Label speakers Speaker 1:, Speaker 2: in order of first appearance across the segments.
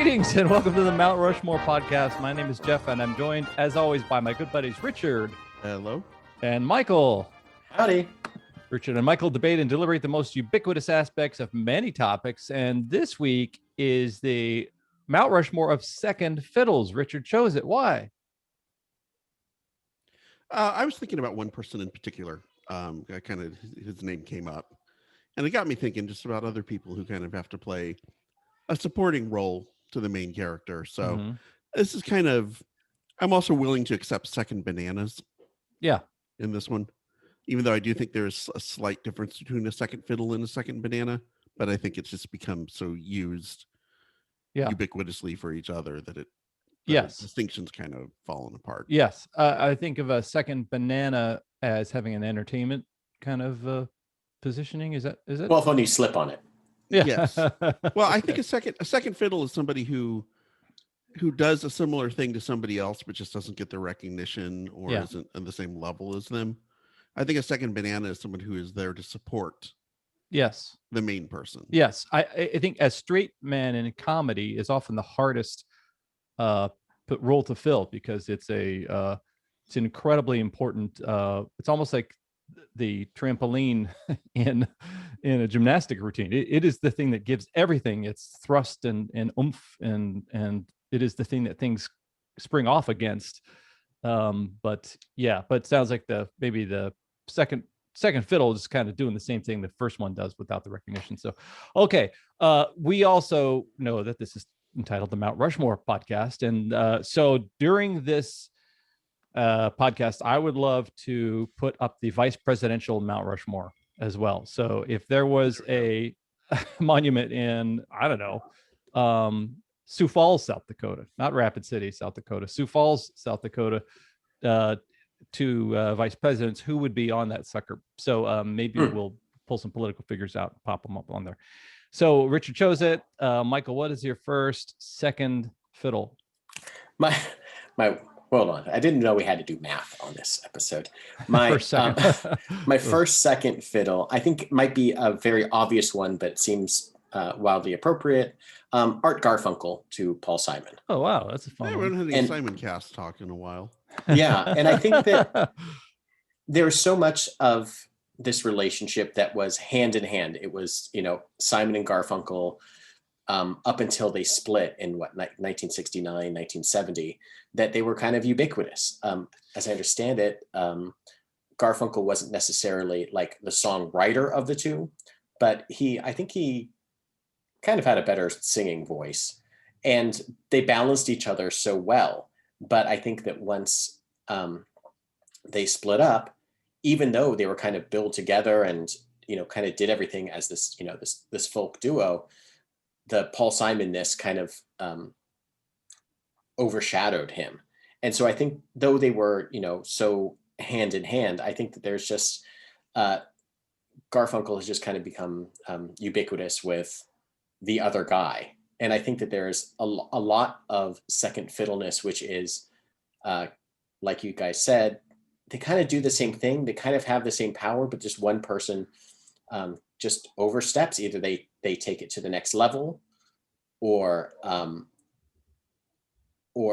Speaker 1: Greetings and welcome to the Mount Rushmore podcast. My name is Jeff and I'm joined as always by my good buddies Richard.
Speaker 2: Hello.
Speaker 1: And Michael.
Speaker 3: Howdy.
Speaker 1: Richard and Michael debate and deliberate the most ubiquitous aspects of many topics. And this week is the Mount Rushmore of second fiddles. Richard chose it. Why?
Speaker 2: I was thinking about one person in particular. His name came up. And it got me thinking just about other people who kind of have to play a supporting role to the main character. So this is kind of, I'm also willing to accept second bananas.
Speaker 1: Yeah.
Speaker 2: In this one, even though I do think there's a slight difference between a second fiddle and a second banana, but I think it's just become so used ubiquitously for each other that distinction's kind of fallen apart.
Speaker 1: Yes. I think of a second banana as having an entertainment kind of positioning. Is it?
Speaker 3: Well, if only you slip on it.
Speaker 1: Yeah.
Speaker 2: Yes. Well, I think a second fiddle is somebody who does a similar thing to somebody else, but just doesn't get the recognition or isn't on the same level as them. I think a second banana is someone who is there to support the main person.
Speaker 1: Yes. I think as straight man in comedy is often the hardest role to fill because it's an incredibly important, it's almost like the trampoline in a gymnastic routine. It is the thing that gives everything its thrust and oomph and it is the thing that things spring off against. But it sounds like maybe the second fiddle is kind of doing the same thing the first one does without the recognition. So, okay. We also know that this is entitled the Mount Rushmore podcast. And so during this podcast, I would love to put up the vice presidential Mount Rushmore as well. So if there was a monument in, I don't know, Sioux Falls, South Dakota, not Rapid City, South Dakota, Sioux Falls, South Dakota, to vice presidents, who would be on that sucker? So maybe we'll pull some political figures out and pop them up on there. So Richard chose it. Michael, what is your first second fiddle?
Speaker 3: My hold on. I didn't know we had to do math on this episode. My first second fiddle, I think might be a very obvious one, but seems wildly appropriate. Art Garfunkel to Paul Simon.
Speaker 1: Oh, wow. That's a fun one.
Speaker 2: We haven't had any Simon cast talk in a while.
Speaker 3: Yeah. And I think that there's so much of this relationship that was hand in hand. It was, Simon and Garfunkel up until they split in 1969, 1970, that they were kind of ubiquitous. As I understand it, Garfunkel wasn't necessarily like the songwriter of the two, but I think he kind of had a better singing voice and they balanced each other so well. But I think that once they split up, even though they were kind of billed together and, kind of did everything as this, this folk duo, the Paul Simon-ness kind of overshadowed him. And so I think though they were, so hand in hand, I think that there's just, Garfunkel has just kind of become ubiquitous with the other guy. And I think that there's a lot of second fiddleness, which is, like you guys said, they kind of do the same thing. They kind of have the same power, but just one person just oversteps. Either they take it to the next level or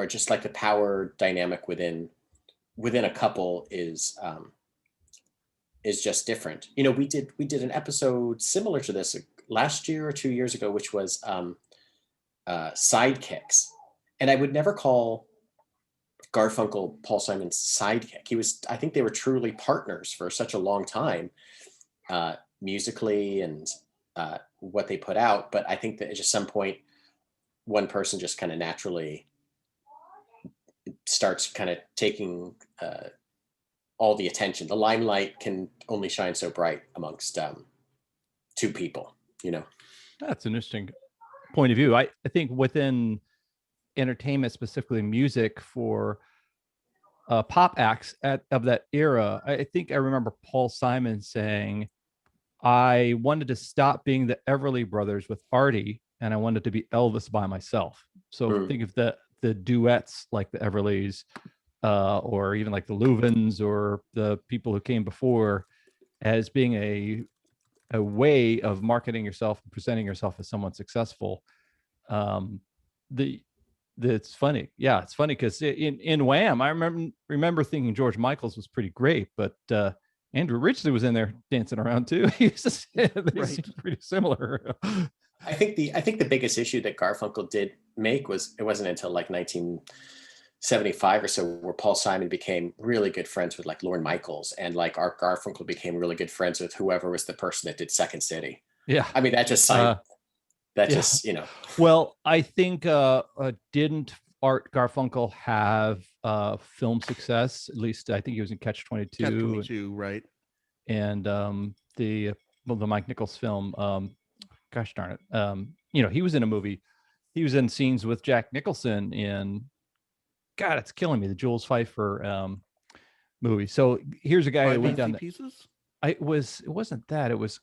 Speaker 3: just like the power dynamic within a couple is just different. We did an episode similar to this last year or 2 years ago, which was sidekicks. And I would never call Garfunkel Paul Simon's sidekick. I think they were truly partners for such a long time, musically and what they put out. But I think that at just some point, one person just kind of naturally starts kind of taking all the attention. The limelight can only shine so bright amongst two people,
Speaker 1: That's an interesting point of view. I think within entertainment, specifically music for pop acts of that era, I think I remember Paul Simon saying, I wanted to stop being the Everly Brothers with Artie and I wanted to be Elvis by myself. So think of the duets like the Everlys or even like the Louvins or the people who came before as being a way of marketing yourself and presenting yourself as someone successful. That's funny. Yeah, it's funny because in Wham, I remember thinking George Michael's was pretty great, but Andrew Ridgeley was in there dancing around too. They seem pretty similar.
Speaker 3: I think the biggest issue that Garfunkel did make was it wasn't until like 1975 or so where Paul Simon became really good friends with like Lorne Michaels, and like Art Garfunkel became really good friends with whoever was the person that did Second City.
Speaker 1: Yeah,
Speaker 3: I mean that just just, you know.
Speaker 1: Well, I think didn't Art Garfunkel have film success? At least I think he was in Catch 22.
Speaker 2: Catch 22, right?
Speaker 1: And the Mike Nichols film. Gosh darn it! You know, he was in a movie. He was in scenes with Jack Nicholson in. God, it's killing me. The Jules Pfeiffer movie. So here's a guy who done that.
Speaker 2: Pieces?
Speaker 1: It wasn't that. It was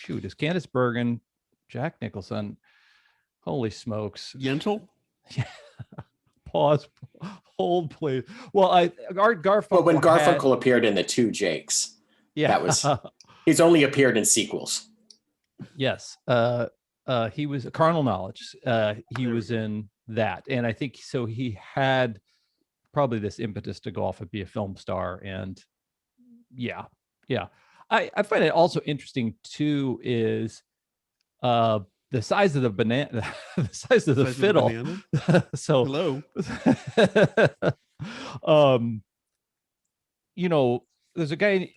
Speaker 1: it's Candice Bergen, Jack Nicholson. Holy smokes.
Speaker 2: Yentl?
Speaker 1: Yeah. Pause. Hold, please. Well, Art Garfunkel.
Speaker 3: But when Garfunkel appeared in the Two Jakes, that was he's only appeared in sequels.
Speaker 1: Yes. He was Carnal Knowledge. He was in that. And I think so he had probably this impetus to go off and be a film star. And yeah. I find it also interesting too is the size of the banana, the size of the fiddle. So
Speaker 2: hello.
Speaker 1: You know, there's a guy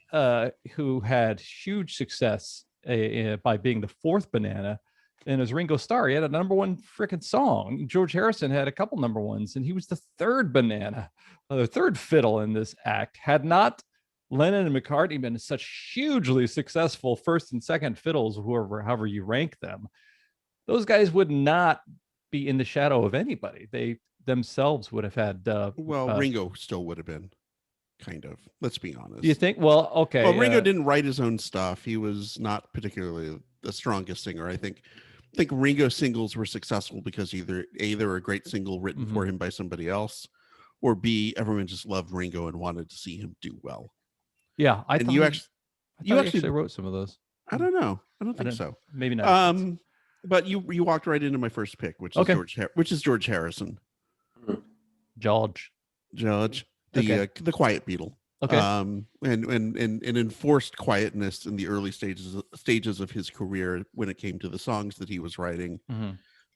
Speaker 1: who had huge success by being the fourth banana, and as Ringo Starr, he had a #1 freaking song. George Harrison had a couple #1s, and he was the third banana, the third fiddle in this act. Had not Lennon and McCartney been such hugely successful first and second fiddles, however you rank them, those guys would not be in the shadow of anybody. They themselves would have had.
Speaker 2: Ringo still would have been, kind of. Let's be honest.
Speaker 1: Do you think? Well, okay.
Speaker 2: Well, Ringo didn't write his own stuff. He was not particularly the strongest singer. I think Ringo singles were successful because either A, they were a great single written for him by somebody else, or B, everyone just loved Ringo and wanted to see him do well.
Speaker 1: Yeah,
Speaker 2: you
Speaker 1: actually wrote some of those.
Speaker 2: I don't know. I don't think so.
Speaker 1: Maybe not.
Speaker 2: But you walked right into my first pick, which is George Harrison.
Speaker 1: George,
Speaker 2: the Quiet Beatle.
Speaker 1: Okay.
Speaker 2: And enforced quietness in the early stages of his career when it came to the songs that he was writing,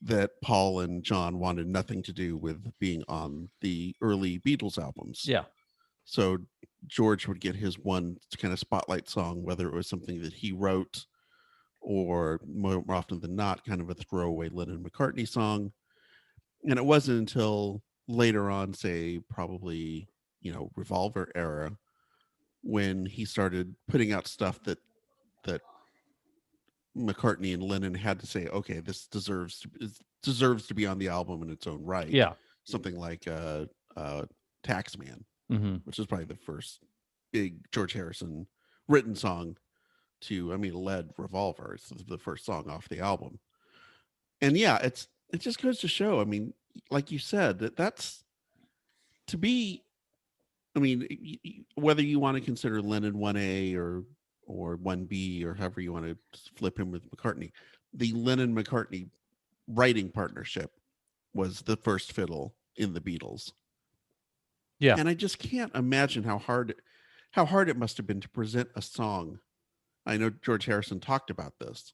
Speaker 2: that Paul and John wanted nothing to do with being on the early Beatles albums.
Speaker 1: Yeah.
Speaker 2: So George would get his one kind of spotlight song, whether it was something that he wrote or more often than not, kind of a throwaway Lennon McCartney song. And it wasn't until later on, say probably, Revolver era, when he started putting out stuff that McCartney and Lennon had to say, okay, this deserves to be on the album in its own right.
Speaker 1: Yeah.
Speaker 2: Something like Taxman, which is probably the first big George Harrison written song led Revolver. It's the first song off the album. And yeah, it just goes to show, like you said, that's to be, whether you want to consider Lennon 1A or 1B or however you want to flip him with McCartney, the Lennon-McCartney writing partnership was the first fiddle in the Beatles.
Speaker 1: Yeah.
Speaker 2: And I just can't imagine how hard it must have been to present a song. I know George Harrison talked about this.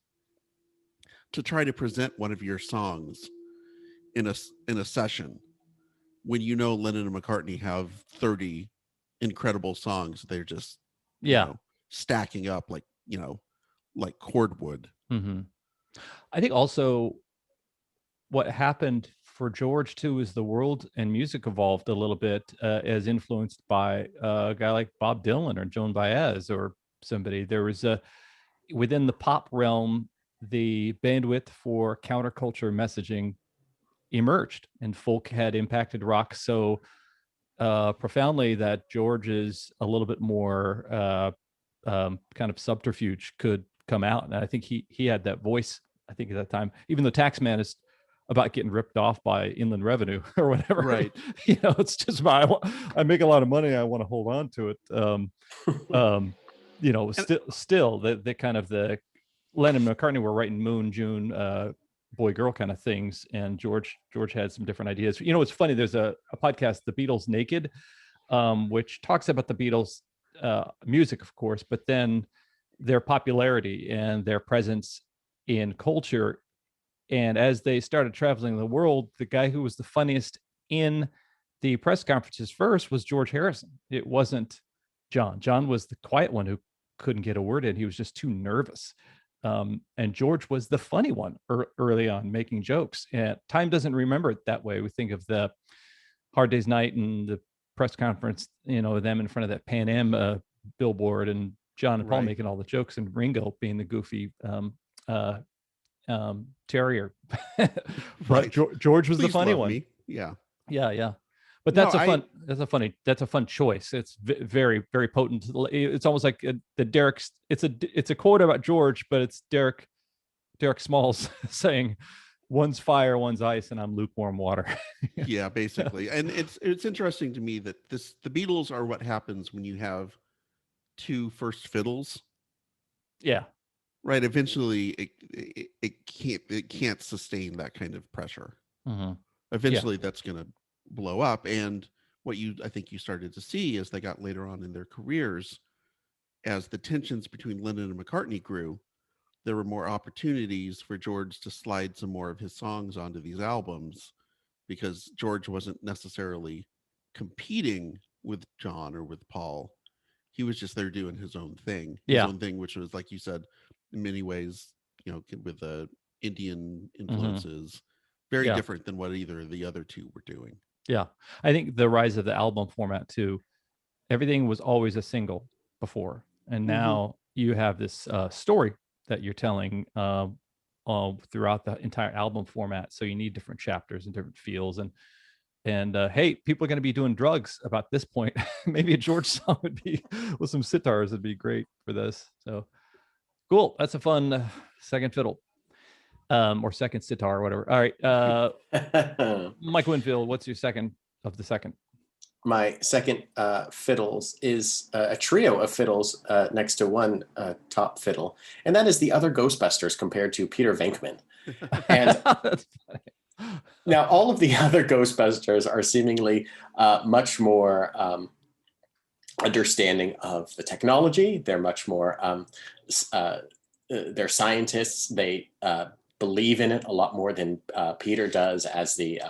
Speaker 2: To try to present one of your songs in a session when Lennon and McCartney have 30 incredible songs, they're just stacking up like cordwood.
Speaker 1: I think also what happened for George too is the world and music evolved a little bit as influenced by a guy like Bob Dylan or Joan Baez or somebody. There was within the pop realm, the bandwidth for counterculture messaging emerged, and folk had impacted rock so profoundly that George's a little bit more kind of subterfuge could come out. And I think he had that voice, I think, at that time, even though Taxman is about getting ripped off by Inland Revenue or whatever.
Speaker 2: Right.
Speaker 1: It's just I make a lot of money. I want to hold on to it. Still the kind of the Lennon and McCartney were writing Moon, June, boy girl kind of things, and George had some different ideas. It's funny, there's a podcast, The Beatles Naked, which talks about the Beatles music, of course, but then their popularity and their presence in culture. And as they started traveling the world, the guy who was the funniest in the press conferences first was George Harrison. It wasn't John. John was the quiet one who couldn't get a word in. He was just too nervous. And George was the funny one early on, making jokes. And time doesn't remember it that way. We think of the Hard Day's Night and the press conference, them in front of that Pan Am billboard, and John and Paul making all the jokes, and Ringo being the goofy terrier. But George was the funny one.
Speaker 2: Me. Yeah.
Speaker 1: But that's a fun choice. It's very, very potent. It's almost like the Derek's. It's a quote about George, but it's Derek Smalls saying, "One's fire, one's ice, and I'm lukewarm water."
Speaker 2: Yeah, basically. And it's interesting to me that the Beatles are what happens when you have two first fiddles.
Speaker 1: Yeah.
Speaker 2: Right. Eventually, it can't sustain that kind of pressure.
Speaker 1: Mm-hmm.
Speaker 2: Eventually, that's going to blow up. And what I think you started to see as they got later on in their careers, as the tensions between Lennon and McCartney grew, there were more opportunities for George to slide some more of his songs onto these albums, because George wasn't necessarily competing with John or with Paul. He was just there doing his own thing. His own thing, which was, like you said, in many ways, with the Indian influences, very different than what either of the other two were doing.
Speaker 1: Yeah. I think the rise of the album format too, everything was always a single before. And now you have this story that you're telling throughout the entire album format. So you need different chapters and different feels. And hey, people are going to be doing drugs about this point. Maybe a George song would be with some sitars would be great for this. So cool. That's a fun second fiddle. Or second sitar or whatever. All right. Mike Winfield, what's your second of the second?
Speaker 3: My second fiddles is a trio of fiddles next to one top fiddle. And that is the other Ghostbusters compared to Peter Venkman. And
Speaker 1: That's funny.
Speaker 3: Now, all of the other Ghostbusters are seemingly much more understanding of the technology. They're much more, they're scientists. They believe in it a lot more than Peter does as the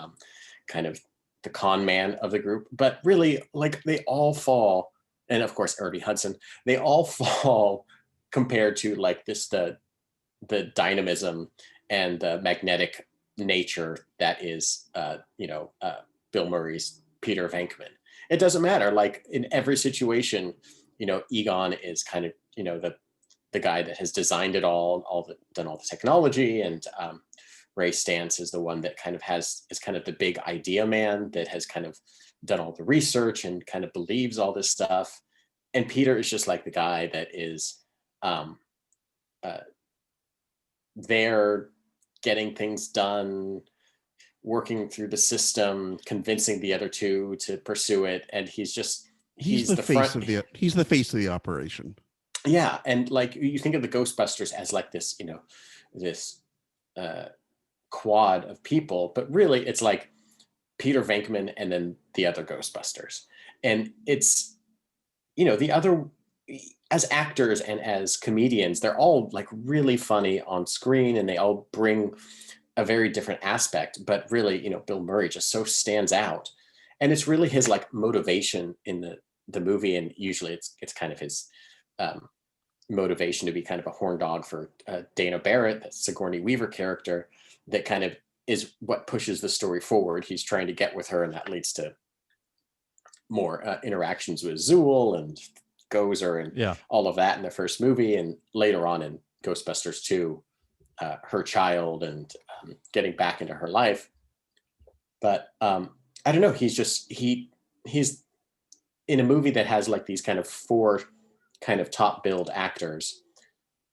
Speaker 3: kind of the con man of the group. But really, like, they all fall, and of course, Ernie Hudson, they all fall compared to like the dynamism and the magnetic nature that is, Bill Murray's Peter Venkman. It doesn't matter. Like, in every situation, Egon is kind of, the guy that has designed it all done all the technology, and Ray Stantz is the one that kind of is kind of the big idea man that has kind of done all the research and kind of believes all this stuff. And Peter is just like the guy that is there getting things done, working through the system, convincing the other two to pursue it. And he's the face of the operation. Yeah. And like, you think of the Ghostbusters as like this, this quad of people, but really it's like Peter Venkman and then the other Ghostbusters. And it's, the other, as actors and as comedians, they're all like really funny on screen, and they all bring a very different aspect. But really, Bill Murray just so stands out, and it's really his like motivation in the movie. And usually it's kind of his motivation to be kind of a horn dog for Dana Barrett, that Sigourney Weaver character, that kind of is what pushes the story forward. He's trying to get with her, and that leads to more interactions with Zool and Gozer and all of that in the first movie, and later on in Ghostbusters 2, her child and getting back into her life. But I don't know, he's in a movie that has like these kind of four kind of top billed actors,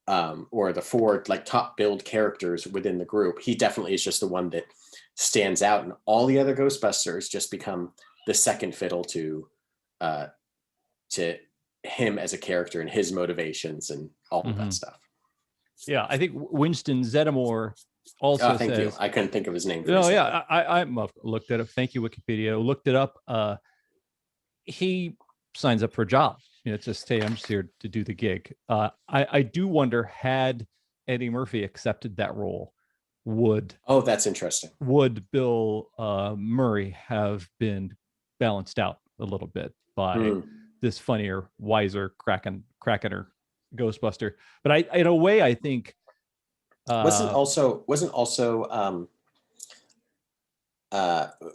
Speaker 3: or the four like top billed characters within the group. He definitely is just the one that stands out, and all the other Ghostbusters just become the second fiddle to him as a character and his motivations and all of that stuff.
Speaker 1: Yeah, I think Winston Zeddemore also
Speaker 3: Thank you.
Speaker 1: says,
Speaker 3: I couldn't think of his name. For
Speaker 1: no,
Speaker 3: a
Speaker 1: yeah,
Speaker 3: second.
Speaker 1: I looked it up. Thank you, Wikipedia. Looked it up. He signs up for a job. It's just, hey, I'm just here to do the gig. I do wonder, had Eddie Murphy accepted that role, would
Speaker 3: That's interesting.
Speaker 1: Would Bill Murray have been balanced out a little bit by this funnier, wiser, crackener Ghostbuster? But in a way, I think
Speaker 3: wasn't also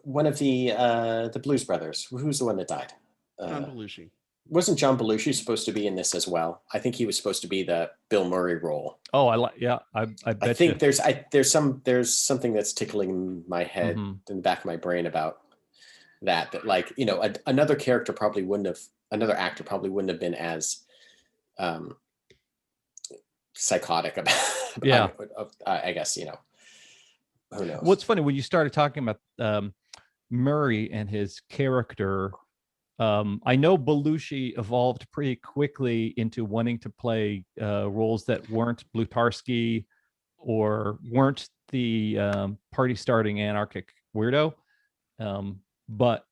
Speaker 3: one of the Blues Brothers. Who's the one that died?
Speaker 2: John Belushi.
Speaker 3: Wasn't John Belushi supposed to be in this as well? I think he was supposed to be the Bill Murray role.
Speaker 1: Oh, I bet
Speaker 3: I think there's something that's tickling my head in the back of my brain about that like, another actor probably wouldn't have been as psychotic about I guess, who knows.
Speaker 1: What's funny, when you started talking about Murray and his character, I know Belushi evolved pretty quickly into wanting to play roles that weren't Blutarsky or weren't the party-starting anarchic weirdo. But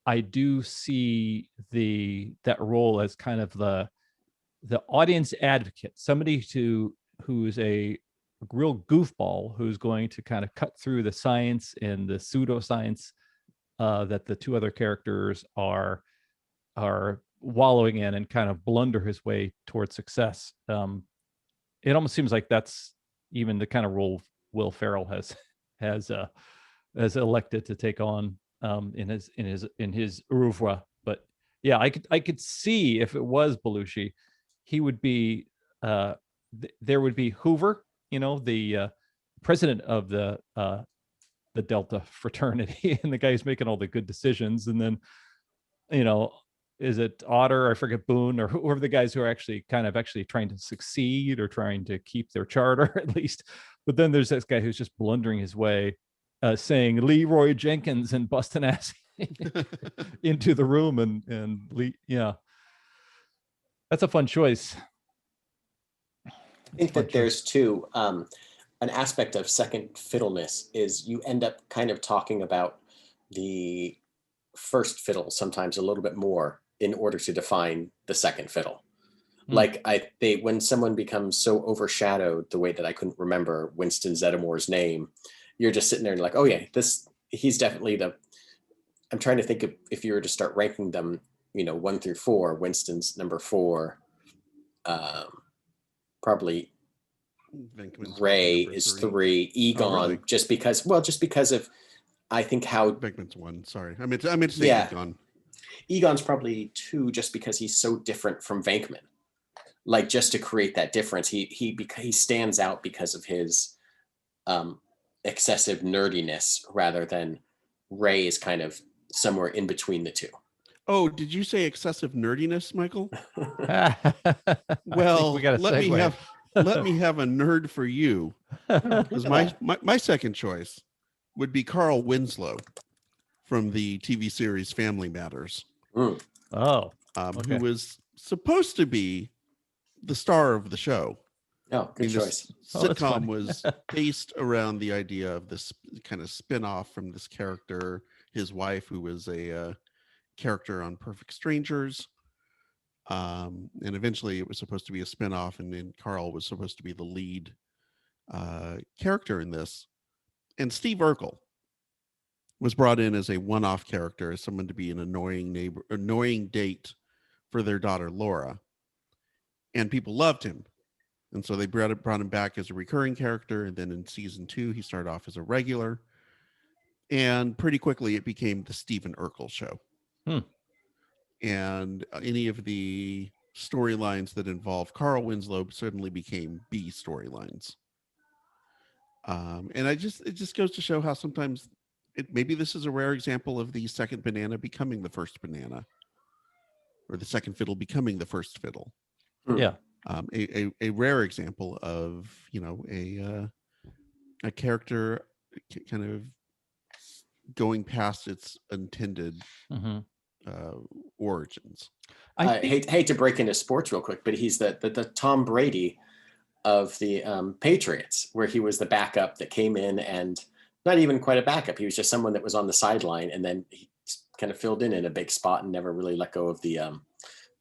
Speaker 1: I do see that role as kind of the audience advocate, somebody who's a real goofball who's going to kind of cut through the science and the pseudoscience that the two other characters are wallowing in, and kind of blunder his way towards success. It almost seems like that's even the kind of role Will Ferrell has elected to take on in his oeuvre. But yeah, I could see, if it was Belushi, he would be there would be Hoover, the president of the Delta fraternity, and the guy who's making all the good decisions. And then, is it Otter? I forget, Boone, or whoever the guys who are actually trying to succeed or trying to keep their charter at least. But then there's this guy who's just blundering his way, saying Leroy Jenkins and busting ass into the room, and that's a fun choice.
Speaker 3: I think that there's too an aspect of second fiddleness is you end up kind of talking about the first fiddle sometimes a little bit more in order to define the second fiddle. Like when someone becomes so overshadowed the way that I couldn't remember Winston Zeddemore name, you're just sitting there and like, oh yeah, he's definitely I'm trying to think of, if you were to start ranking them, 1 through 4, Winston's number 4, probably
Speaker 2: Venkman's
Speaker 3: Ray is 3, Egon, really? just because of, I think how
Speaker 2: Venkman's 1. Sorry, I meant to say Egon.
Speaker 3: Egon's probably 2, just because he's so different from Venkman. Like, just to create that difference, he stands out because of his excessive nerdiness, rather than Ray is kind of somewhere in between the two.
Speaker 2: Oh, did you say excessive nerdiness, Michael?
Speaker 1: Well,
Speaker 2: let me have a nerd for you, because my second choice would be Carl Winslow from the TV series Family Matters.
Speaker 1: Oh,
Speaker 2: who was supposed to be the star of the show.
Speaker 3: Oh, good choice.
Speaker 2: Sitcom was based around the idea of this kind of spin-off from this character, his wife, who was a character on Perfect Strangers. And eventually it was supposed to be a spin-off, and then Carl was supposed to be the lead character in this. And Steve Urkel was brought in as a one-off character, as someone to be an annoying date for their daughter Laura. And people loved him. And so they brought him back as a recurring character. And then in season 2, he started off as a regular. And pretty quickly it became the Stephen Urkel show. And any of the storylines that involved Carl Winslow suddenly became B storylines. And it just goes to show how sometimes maybe this is a rare example of the second banana becoming the first banana, or the second fiddle becoming the first fiddle.
Speaker 1: Yeah.
Speaker 2: A rare example of, a character kind of going past its intended origins.
Speaker 3: I hate to break into sports real quick, but he's the Tom Brady of the Patriots, where he was the backup that came in, and not even quite a backup. He was just someone that was on the sideline, and then he kind of filled in a big spot and never really let go of the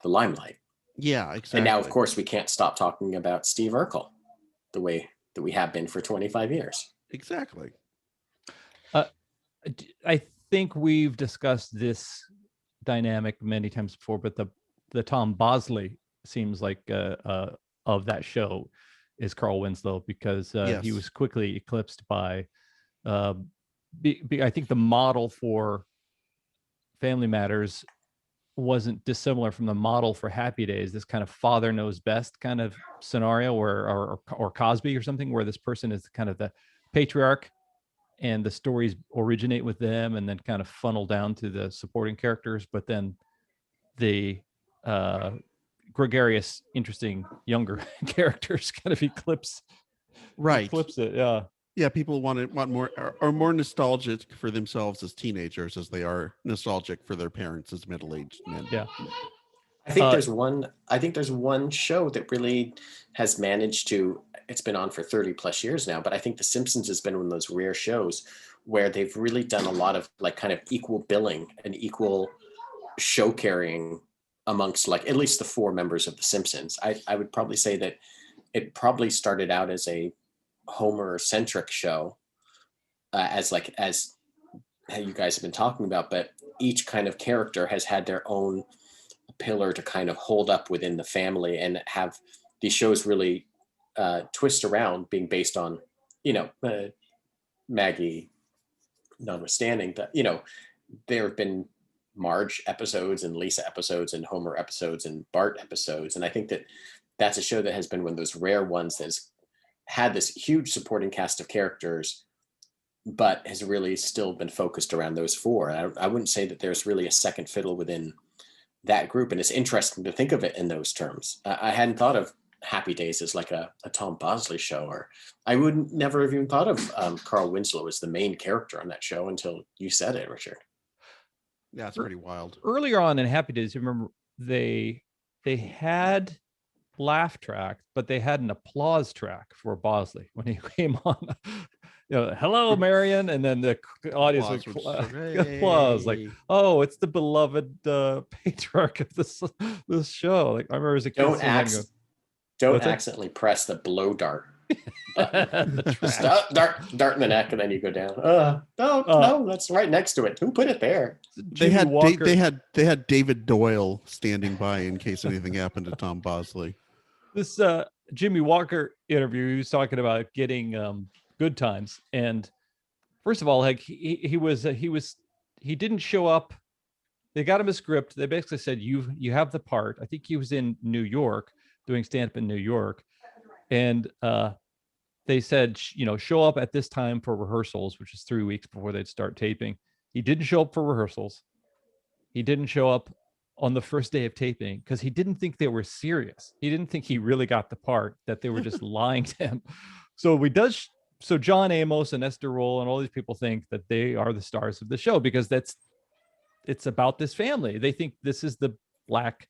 Speaker 3: limelight.
Speaker 2: Yeah, exactly.
Speaker 3: And now, of course, we can't stop talking about Steve Urkel the way that we have been for 25 years.
Speaker 2: Exactly.
Speaker 1: I think we've discussed this dynamic many times before, but the Tom Bosley seems like of that show is Carl Winslow, because he was quickly eclipsed by I think the model for Family Matters wasn't dissimilar from the model for Happy Days, this kind of father knows best kind of scenario, or Cosby or something, where this person is kind of the patriarch and the stories originate with them and then kind of funnel down to the supporting characters, but then the gregarious, interesting younger characters kind of eclipse it.
Speaker 2: Yeah, people want more, are more nostalgic for themselves as teenagers as they are nostalgic for their parents as middle-aged men.
Speaker 1: Yeah.
Speaker 3: I think there's one show that really has managed to, it's been on for 30 plus years now, but I think The Simpsons has been one of those rare shows where they've really done a lot of like kind of equal billing and equal show carrying amongst like at least the four members of The Simpsons. I would probably say that it probably started out as a Homer centric show, as how you guys have been talking about, but each kind of character has had their own pillar to kind of hold up within the family, and have these shows really twist around being based on, Maggie notwithstanding, that, there have been Marge episodes and Lisa episodes and Homer episodes and Bart episodes. And I think that that's a show that has been one of those rare ones that's had this huge supporting cast of characters, but has really still been focused around those four. I wouldn't say that there's really a second fiddle within that group. And it's interesting to think of it in those terms. I hadn't thought of Happy Days as like a Tom Bosley show, or I would never have even thought of Carl Winslow as the main character on that show until you said it, Richard.
Speaker 2: Yeah, it's pretty wild.
Speaker 1: Earlier on in Happy Days, you remember they had laugh track, but they had an applause track for Bosley when he came on. Hello, Marion, and then the audience would applause, like, oh, it's the beloved patriarch of this show. Like I remember as a kid,
Speaker 3: don't accidentally press the blow dart. Dart in the neck, and then you go down. No, that's right next to it. Who put it there?
Speaker 2: They had David Doyle standing by in case anything happened to Tom Bosley.
Speaker 1: This Jimmy Walker interview, he was talking about getting good times, and first of all, like he didn't show up. They got him a script. They basically said, you have the part. I think he was in New York doing stand-up in New York, and they said, show up at this time for rehearsals, which is 3 weeks before they'd start taping. He didn't show up for rehearsals. He didn't show up on the first day of taping because he didn't think they were serious. He didn't think he really got the part, that they were just lying to him. So John Amos and Esther Roll and all these people think that they are the stars of the show because it's about this family. They think this is the Black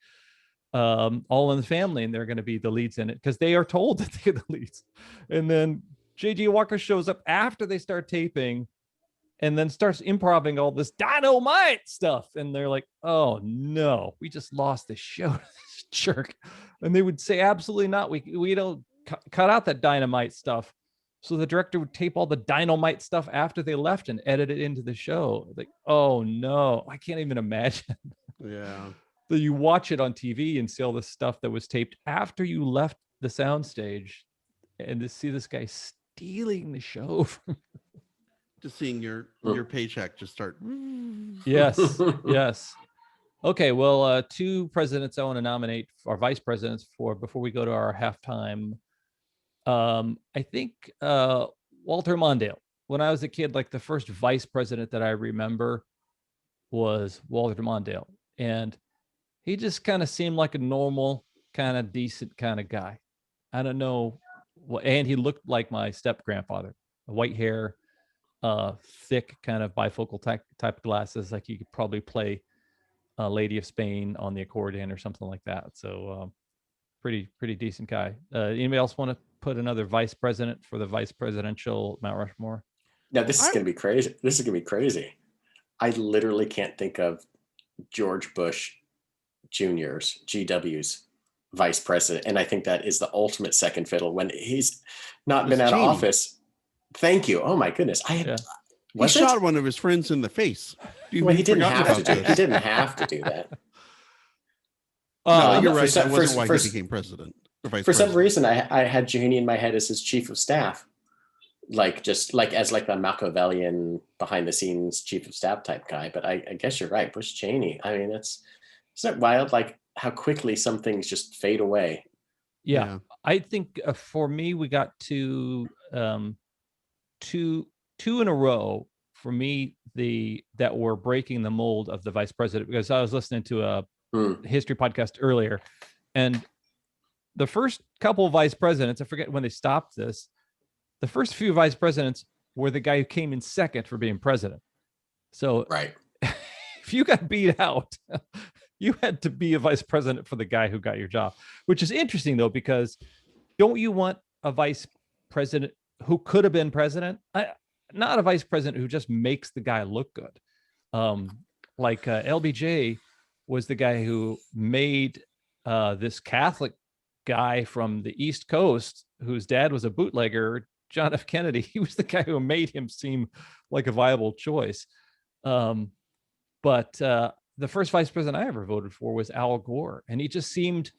Speaker 1: All in the Family, and they're going to be the leads in it because they are told that they're the leads. And then J.G. Walker shows up after they start taping and then starts improvising all this dynamite stuff. And they're like, oh no, we just lost the show to this jerk. And they would say, absolutely not. We don't cut out that dynamite stuff. So the director would tape all the dynamite stuff after they left and edit it into the show. Like, oh no, I can't even imagine.
Speaker 2: Yeah.
Speaker 1: So you watch it on TV and see all the stuff that was taped after you left the soundstage, and to see this guy stealing the show from
Speaker 2: just seeing your paycheck just start.
Speaker 1: Yes. Okay, well, two presidents I want to nominate, or vice presidents, for before we go to our halftime. I think Walter Mondale. When I was a kid, like the first vice president that I remember was Walter Mondale, and he just kind of seemed like a normal, kind of decent kind of guy. I don't know, and he looked like my step grandfather, white hair, thick kind of bifocal type glasses, like you could probably play Lady of Spain on the accordion or something like that. So pretty decent guy. Anybody else want to put another vice president for the vice presidential Mount Rushmore?
Speaker 3: Now this is going to be crazy. This is going to be crazy. I literally can't think of George Bush Jr.'s, GW's vice president. And I think that is the ultimate second fiddle when he's not been out of office. Thank you. Oh my goodness.
Speaker 2: He shot one of his friends in the face.
Speaker 3: He didn't have to do. He didn't have to do that.
Speaker 2: No, you're right. That wasn't why he became president.
Speaker 3: For some reason, I had Janetty in my head as his chief of staff, as the Machiavellian behind the scenes chief of staff type guy. But I guess you're right, Bush Cheney. I mean, isn't it wild? Like how quickly some things just fade away.
Speaker 1: Yeah. I think for me, we got to two in a row for me that were breaking the mold of the vice president, because I was listening to a history podcast earlier, and the first couple of vice presidents, I forget when they stopped this, the first few vice presidents were the guy who came in second for being president. So
Speaker 3: right.
Speaker 1: If you got beat out, you had to be a vice president for the guy who got your job, which is interesting though, because don't you want a vice president who could have been president? Not a vice president who just makes the guy look good. LBJ was the guy who made this Catholic guy from the East Coast, whose dad was a bootlegger, John F. Kennedy. He was the guy who made him seem like a viable choice. But the first vice president I ever voted for was Al Gore. And he just seemed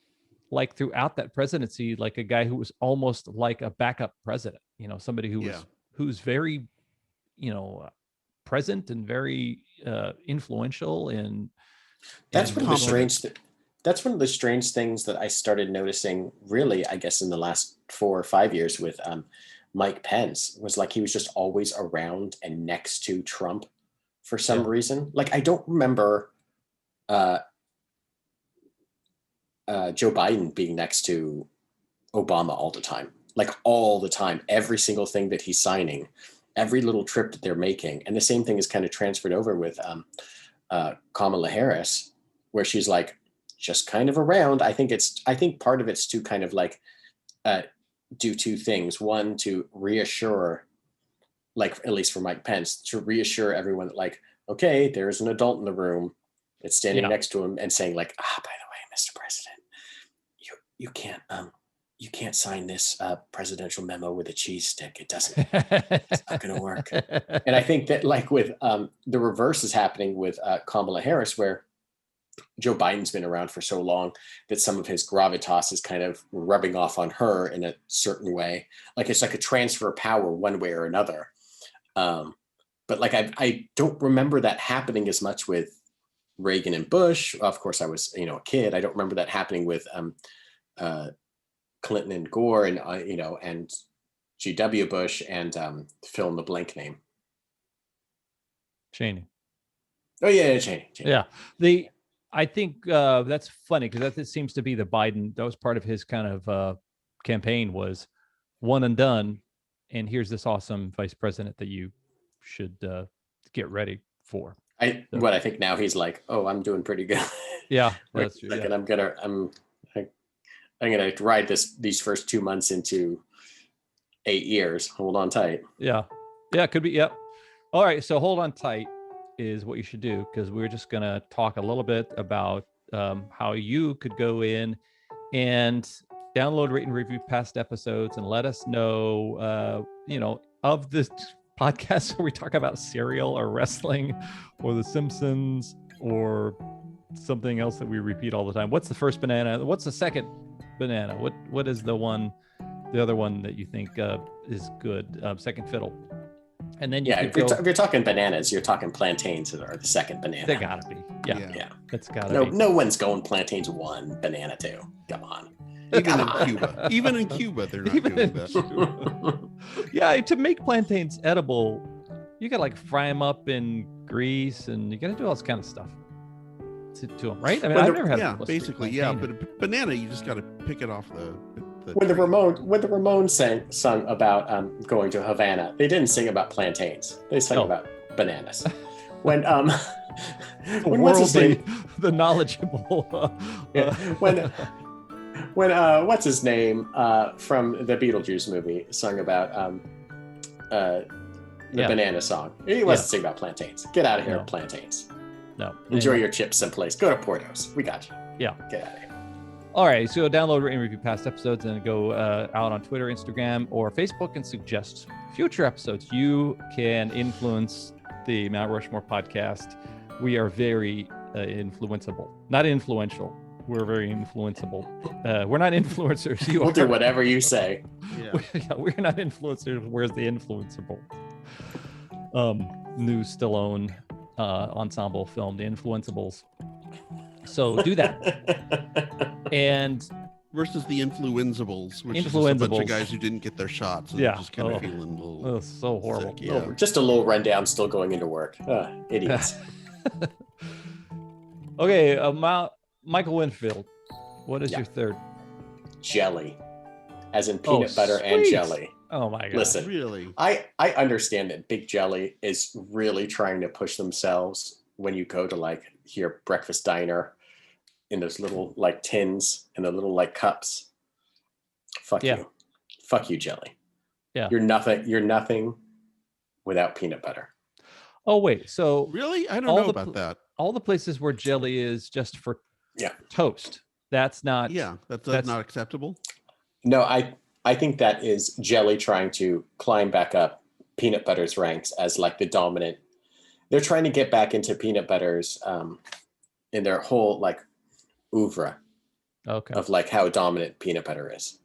Speaker 1: like throughout that presidency, like a guy who was almost like a backup president, somebody who's very, present and very influential.
Speaker 3: That's one of the strange things that I started noticing really, I guess, in the last 4 or 5 years with Mike Pence, was like he was just always around and next to Trump for some reason. Like I don't remember Joe Biden being next to Obama all the time, every single thing that he's signing, every little trip that they're making. And the same thing is kind of transferred over with Kamala Harris, where she's like just kind of around. I think part of it's to kind of like do two things. One, to reassure, like at least for Mike Pence, to reassure everyone that like, okay, there's an adult in the room that's standing next to him and saying like, by the way, Mr. President, you can't sign this presidential memo with a cheese stick. It's not going to work. And I think that like with the reverse is happening with Kamala Harris, where Joe Biden's been around for so long that some of his gravitas is kind of rubbing off on her in a certain way. Like it's like a transfer of power one way or another. But like I don't remember that happening as much with Reagan and Bush. Of course, I was a kid. I don't remember that happening with Clinton and Gore and and G.W. Bush and fill in the blank name.
Speaker 1: Cheney.
Speaker 3: Oh yeah, Cheney.
Speaker 1: Yeah, I think that's funny because that seems to be the Biden. That was part of his kind of campaign, was one and done. And here's this awesome vice president that you should get ready for.
Speaker 3: I think now he's like, oh, I'm doing pretty good.
Speaker 1: Yeah, that's true.
Speaker 3: And I'm gonna ride these first 2 months into 8 years. Hold on tight.
Speaker 1: Yeah, it could be. Yep. All right, so hold on tight is what you should do, because we're just gonna talk a little bit about how you could go in and download, rate, and review past episodes, and let us know, of this podcast where we talk about cereal or wrestling or the Simpsons or something else that we repeat all the time. What's the first banana? What's the second banana? What is the other one that you think is good? Second fiddle. And then
Speaker 3: if you're talking bananas, you're talking plantains are the second banana.
Speaker 1: They gotta be. Yeah. That's gotta be.
Speaker 3: No one's going plantains 1, banana 2. Come on.
Speaker 2: Even in Cuba, they're not doing that.
Speaker 1: Yeah, to make plantains edible, you gotta like fry them up in grease, and you gotta do all this kind of stuff to them, right? I mean, I've never had.
Speaker 2: Yeah, basically, yeah. But a banana, you just gotta pick it off the
Speaker 3: when the Ramones sung about going to Havana, they didn't sing about plantains. They sang about bananas. When
Speaker 1: the knowledgeable
Speaker 3: When what's his name from the Beetlejuice movie sung about the banana song. He wasn't singing about plantains. Get out of here, plantains.
Speaker 1: No.
Speaker 3: Enjoy your chips someplace. Go to Portos. We got you.
Speaker 1: Yeah.
Speaker 3: Get out of here.
Speaker 1: All right. So download, rate, and review past episodes and go out on Twitter, Instagram, or Facebook and suggest future episodes. You can influence the Mount Rushmore podcast. We are very influenceable. Not influential. We're very influenceable. We're not influencers.
Speaker 3: We'll do whatever you say.
Speaker 1: We're not influencers. Where's the influenceable? New Stallone ensemble film, The Influenceables. So do that. And
Speaker 2: versus the Influenzables, which is just a bunch of guys who didn't get their shots. So just kind of feeling a little
Speaker 1: so horrible.
Speaker 2: Sick,
Speaker 3: just a little rundown, still going into work. Idiots.
Speaker 1: Okay, Michael Winfield, what is your third?
Speaker 3: Jelly, as in peanut butter and jelly.
Speaker 1: Oh my god!
Speaker 3: Listen,
Speaker 2: really,
Speaker 3: I understand that Big Jelly is really trying to push themselves when you go to like your breakfast diner in those little like tins and the little like cups. Fuck you, Jelly.
Speaker 1: Yeah,
Speaker 3: you're nothing without peanut butter.
Speaker 1: Oh wait, so
Speaker 2: really, I don't know about that.
Speaker 1: All the places where jelly is just for toast. That's not.
Speaker 2: Yeah, that's not acceptable.
Speaker 3: No, I think that is Jelly trying to climb back up peanut butter's ranks as like the dominant. They're trying to get back into peanut butter's in their whole like oeuvre of like how dominant peanut butter is.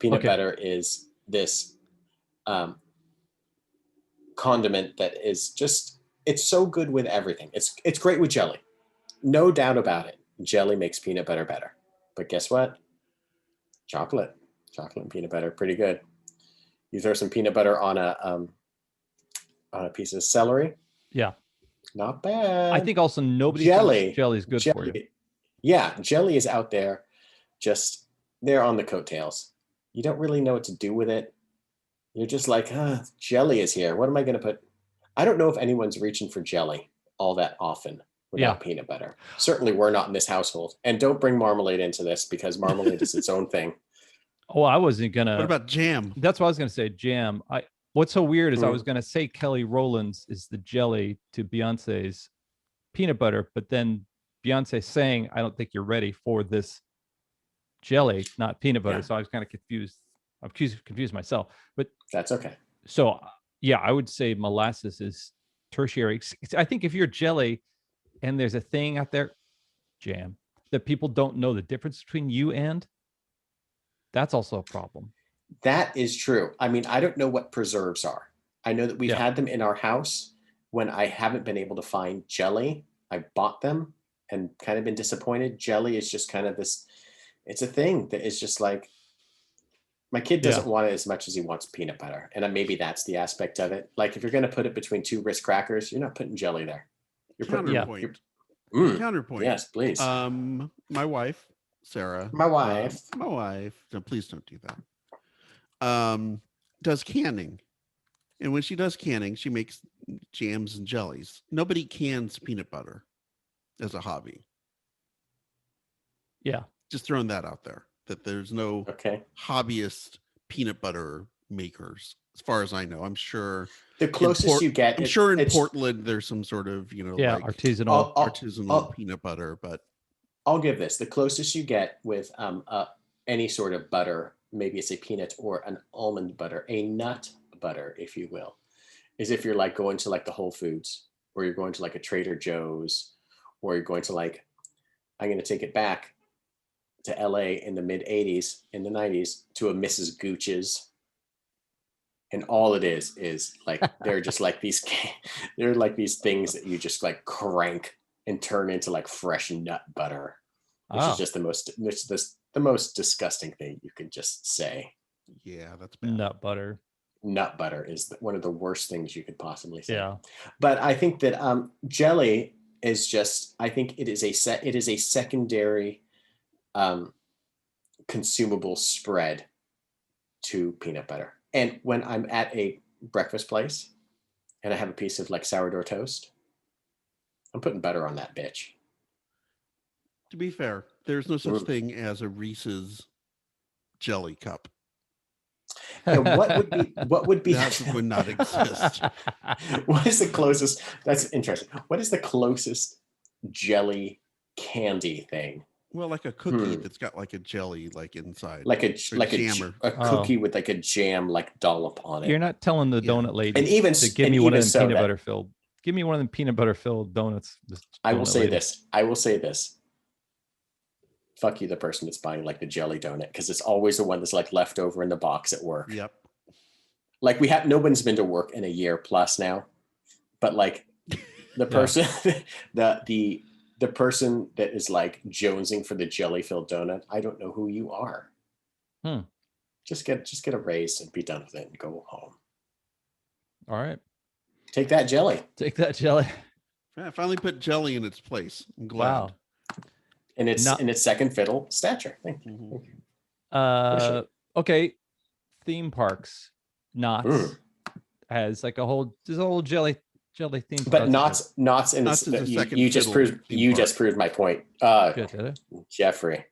Speaker 3: Peanut butter is this condiment that is just, it's so good with everything. It's great with jelly. No doubt about it. Jelly makes peanut butter better. But guess what? Chocolate and peanut butter, pretty good. You throw some peanut butter on a piece of celery.
Speaker 1: Yeah.
Speaker 3: Not bad.
Speaker 1: I think also nobody thinks jelly is good for you.
Speaker 3: Yeah, jelly is out there, just they're on the coattails. You don't really know what to do with it. You're just like, jelly is here. What am I going to put? I don't know if anyone's reaching for jelly all that often without peanut butter. Certainly we're not in this household. And don't bring marmalade into this because marmalade is its own thing.
Speaker 1: Oh, I wasn't going to.
Speaker 2: What about jam?
Speaker 1: That's what I was going to say, jam. What's so weird is I was going to say Kelly Rowland's is the jelly to Beyonce's peanut butter, but then Beyonce saying, I don't think you're ready for this jelly, not peanut butter. So I was kind of confused. I'm confused myself, but
Speaker 3: that's okay.
Speaker 1: So yeah, I would say molasses is tertiary. I think if you're jelly and there's a thing out there, jam, that people don't know the difference between you and, that's also a problem.
Speaker 3: That is true. I mean, I don't know what preserves are. I know that we've had them in our house when I haven't been able to find jelly. I bought them and kind of been disappointed. Jelly is just kind of this, it's a thing that is just like, my kid doesn't want it as much as he wants peanut butter. And maybe that's the aspect of it. Like if you're going to put it between two Ritz crackers, you're not putting jelly there. You're putting
Speaker 2: counterpoint. Counterpoint.
Speaker 3: Yes, please.
Speaker 2: My wife, Sarah.
Speaker 3: My wife.
Speaker 2: No, please don't do that. Does canning. And when she does canning, she makes jams and jellies. Nobody cans peanut butter as a hobby.
Speaker 1: Yeah.
Speaker 2: Just throwing that out there. That there's no hobbyist peanut butter makers, as far as I know. I'm sure
Speaker 3: the closest you get.
Speaker 2: I'm sure in Portland there's some sort of like artisanal peanut butter. But
Speaker 3: I'll give this the closest you get with any sort of butter. Maybe it's a peanut or an almond butter, a nut butter, if you will, is if you're like going to like the Whole Foods, or you're going to like a Trader Joe's, or you're going to like, I'm going to take it back to LA in the mid 80s, in the 90s, to a Mrs. Gooch's. And all it is like, they're just like they're like these things that you just like crank and turn into like fresh nut butter, which is just the most disgusting thing you can just say.
Speaker 2: Yeah, that's bad.
Speaker 1: Nut butter.
Speaker 3: Nut butter is one of the worst things you could possibly say.
Speaker 1: Yeah.
Speaker 3: But I think that jelly is just, I think it is a secondary consumable spread to peanut butter. And when I'm at a breakfast place and I have a piece of like sourdough toast, I'm putting butter on that bitch.
Speaker 2: To be fair, there's no such thing as a Reese's jelly cup.
Speaker 3: And what would be
Speaker 2: That would not exist.
Speaker 3: what is the closest? That's interesting. What is the closest jelly candy thing?
Speaker 2: Well, like a cookie that's got like a jelly like inside,
Speaker 3: Like a
Speaker 2: jammer.
Speaker 3: a cookie with like a jam like dollop on it.
Speaker 1: You're not telling the
Speaker 2: Yeah.
Speaker 1: donut lady
Speaker 3: And even
Speaker 1: to give
Speaker 3: and
Speaker 1: me one of
Speaker 3: even
Speaker 1: them
Speaker 3: so
Speaker 1: peanut
Speaker 3: that-
Speaker 1: butter filled. Give me one of them peanut butter filled donuts.
Speaker 3: I will
Speaker 1: donut
Speaker 3: say
Speaker 1: lady.
Speaker 3: this. I will say this. Fuck you, the person that's buying like the jelly donut, because it's always the one that's like left over in the box at work.
Speaker 2: Yep.
Speaker 3: Like no one's been to work in a year plus now, but like the person, the person that is like jonesing for the jelly filled donut, I don't know who you are. Just get a raise and be done with it and go home.
Speaker 1: All right.
Speaker 3: Take that jelly.
Speaker 1: Take that jelly.
Speaker 2: I finally put jelly in its place. I'm glad.
Speaker 1: Wow.
Speaker 3: And it's in its second fiddle stature. Thank you.
Speaker 1: Okay. Theme parks. Knott's has like a whole jelly theme.
Speaker 3: But Knott's in
Speaker 2: Knott's
Speaker 3: its,
Speaker 2: is a second
Speaker 3: you just
Speaker 2: fiddle
Speaker 3: proved
Speaker 2: theme park.
Speaker 3: proved my point.
Speaker 1: Good, did it?
Speaker 3: Jeffrey.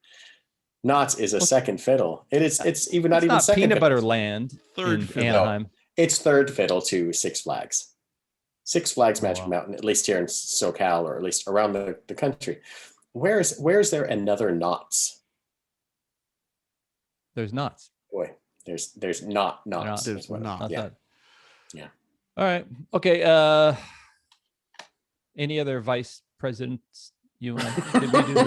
Speaker 3: Knott's is a second fiddle. It's even not
Speaker 1: It's
Speaker 3: even
Speaker 1: not
Speaker 3: second
Speaker 1: Peanut
Speaker 3: fiddle.
Speaker 1: Butter Land
Speaker 2: Third
Speaker 1: in
Speaker 2: fiddle.
Speaker 1: Anaheim.
Speaker 3: It's third fiddle to Six Flags. Six Flags Magic
Speaker 1: wow.
Speaker 3: Mountain, at least here in SoCal or at least around the country. Where's there another Knott's?
Speaker 1: There's Knott's.
Speaker 3: Boy, there's not Knott's.
Speaker 2: There's not.
Speaker 3: Yeah.
Speaker 1: that.
Speaker 3: Yeah.
Speaker 1: All right. Okay. Any other vice presidents you want to did we do?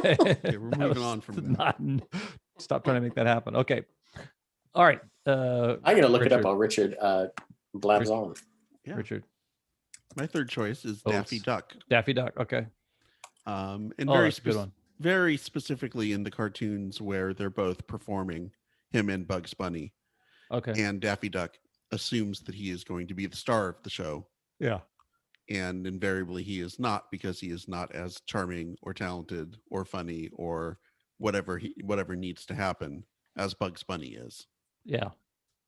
Speaker 1: Okay.
Speaker 2: Okay, we're
Speaker 1: That
Speaker 2: moving
Speaker 1: was
Speaker 2: on from that.
Speaker 1: Stop trying to make that happen. Okay. All right.
Speaker 3: I'm gonna look it up
Speaker 1: Richard.
Speaker 3: on Richard Blabs on.
Speaker 2: Yeah.
Speaker 1: Richard.
Speaker 2: My third choice is
Speaker 1: Oh,
Speaker 2: Daffy
Speaker 1: it's-
Speaker 2: Duck.
Speaker 1: Daffy Duck. Okay.
Speaker 2: And
Speaker 1: Oh,
Speaker 2: very
Speaker 1: that's a good one.
Speaker 2: very specifically in the cartoons where they're both performing, him and Bugs Bunny,
Speaker 1: Okay.
Speaker 2: and Daffy Duck assumes that he is going to be the star of the show,
Speaker 1: Yeah.
Speaker 2: and invariably he is not, because he is not as charming or talented or funny or whatever needs to happen as Bugs Bunny is.
Speaker 1: Yeah.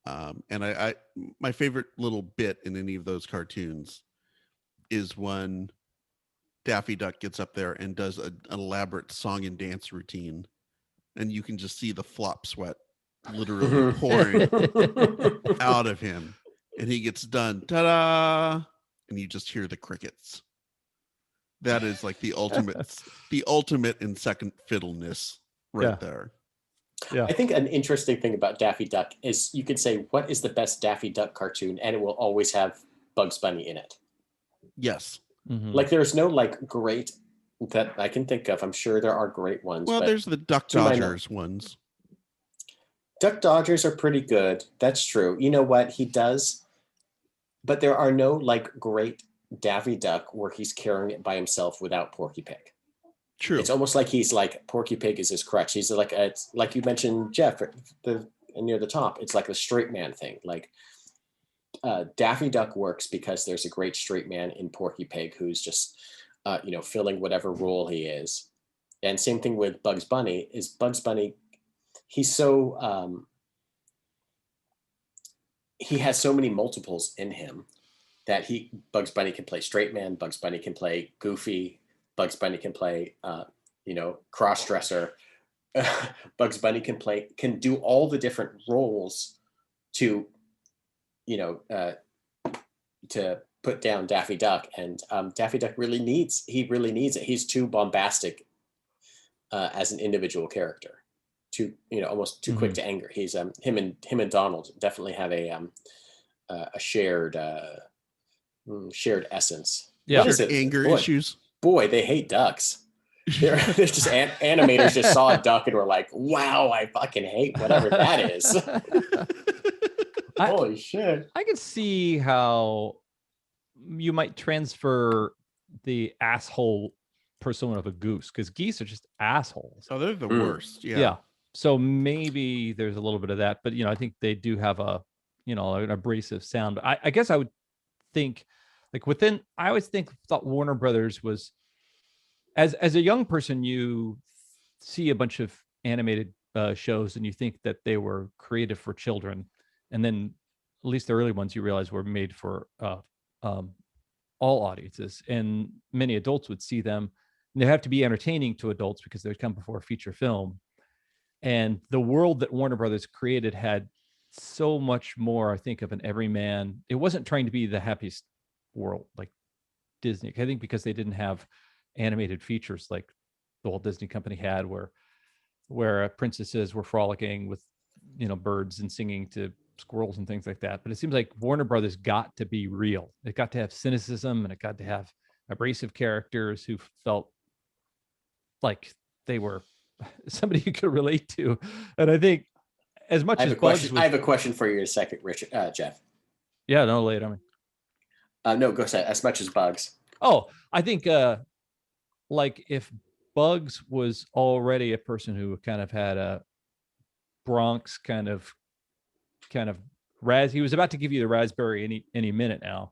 Speaker 2: And I my favorite little bit in any of those cartoons is when Daffy Duck gets up there and does an elaborate song and dance routine, and you can just see the flop sweat literally pouring out of him, and he gets done, ta-da, and you just hear the crickets. That is like the ultimate in second fiddleness right there.
Speaker 1: Yeah.
Speaker 3: I think an interesting thing about Daffy Duck is you could say, what is the best Daffy Duck cartoon? And it will always have Bugs Bunny in it.
Speaker 2: Yes.
Speaker 1: Mhm.
Speaker 3: Like there's no like great that I can think of. I'm sure there are great ones.
Speaker 2: Well,
Speaker 3: but
Speaker 2: there's the Duck
Speaker 3: to my
Speaker 2: Dodgers ones.
Speaker 3: Duck Dodgers are pretty good. That's true. You know what he does? But there are no like great Daffy Duck where he's carrying it by himself without Porky Pig.
Speaker 2: True.
Speaker 3: It's almost like he's like Porky Pig is his crutch. He's like it's like you mentioned, Jeff, near the top. It's like the straight man thing. Like Daffy Duck works because there's a great straight man in Porky Pig who's just filling whatever role he is. And same thing with Bugs Bunny. Is Bugs Bunny? He's so he has so many multiples in him that Bugs Bunny can play straight man. Bugs Bunny can play goofy. Bugs Bunny can play, cross dresser. Bugs Bunny can do all the different roles to put down Daffy Duck, and Daffy Duck really needs it. He's too bombastic as an individual character, almost too quick to anger. He's him and Donald definitely have a shared essence.
Speaker 1: Yeah.
Speaker 3: What is it?
Speaker 2: Anger
Speaker 3: Boy,
Speaker 2: issues.
Speaker 3: Boy, they hate ducks. They're just animators just saw a duck and were like, "Wow, I fucking hate whatever that is." Holy shit!
Speaker 1: I could see how you might transfer the asshole persona of a goose, because geese are just assholes.
Speaker 2: Oh, they're the worst.
Speaker 1: Yeah. So maybe there's a little bit of that, but I think they do have an abrasive sound. But I guess I would think like I always thought Warner Brothers was, as a young person, you see a bunch of animated shows and you think that they were created for children, and then at least the early ones you realize were made for all audiences, and many adults would see them, and they have to be entertaining to adults because they would come before a feature film. And the world that Warner Brothers created had so much more, I think, of an everyman. It wasn't trying to be the happiest world like Disney. I think because they didn't have animated features like the Walt Disney Company had, where princesses were frolicking with, birds and singing to squirrels and things like that. But it seems like Warner Brothers got to be real. It got to have cynicism, and it got to have abrasive characters who felt like they were somebody you could relate to. And I think as much as Bugs was,
Speaker 3: I have a question for you in a second, Richard, Jeff.
Speaker 1: Yeah, no, lay it on me.
Speaker 3: No, go ahead. As much as Bugs.
Speaker 1: Oh, I think like if Bugs was already a person who kind of had a Bronx kind of he was about to give you the raspberry any minute now.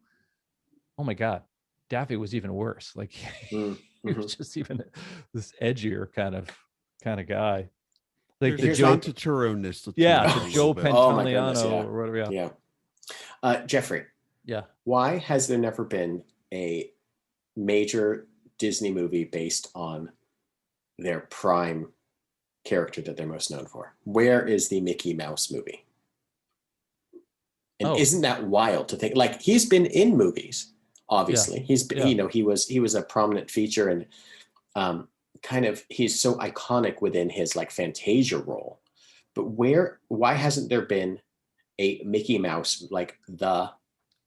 Speaker 1: Oh my God, Daffy was even worse. Like he was just even this edgier kind of guy. Like
Speaker 2: there's
Speaker 1: the Joe
Speaker 2: Tyrone-ness.
Speaker 1: the Joe Pantoliano or whatever.
Speaker 3: Yeah. Jeffrey.
Speaker 1: Yeah.
Speaker 3: Why has there never been a major Disney movie based on their prime character that they're most known for? Where is the Mickey Mouse movie? And isn't that wild to think? Like, he's been in movies, obviously. Yeah. He's been, he was a prominent feature, and he's so iconic within his like Fantasia role. But why hasn't there been a Mickey Mouse, like the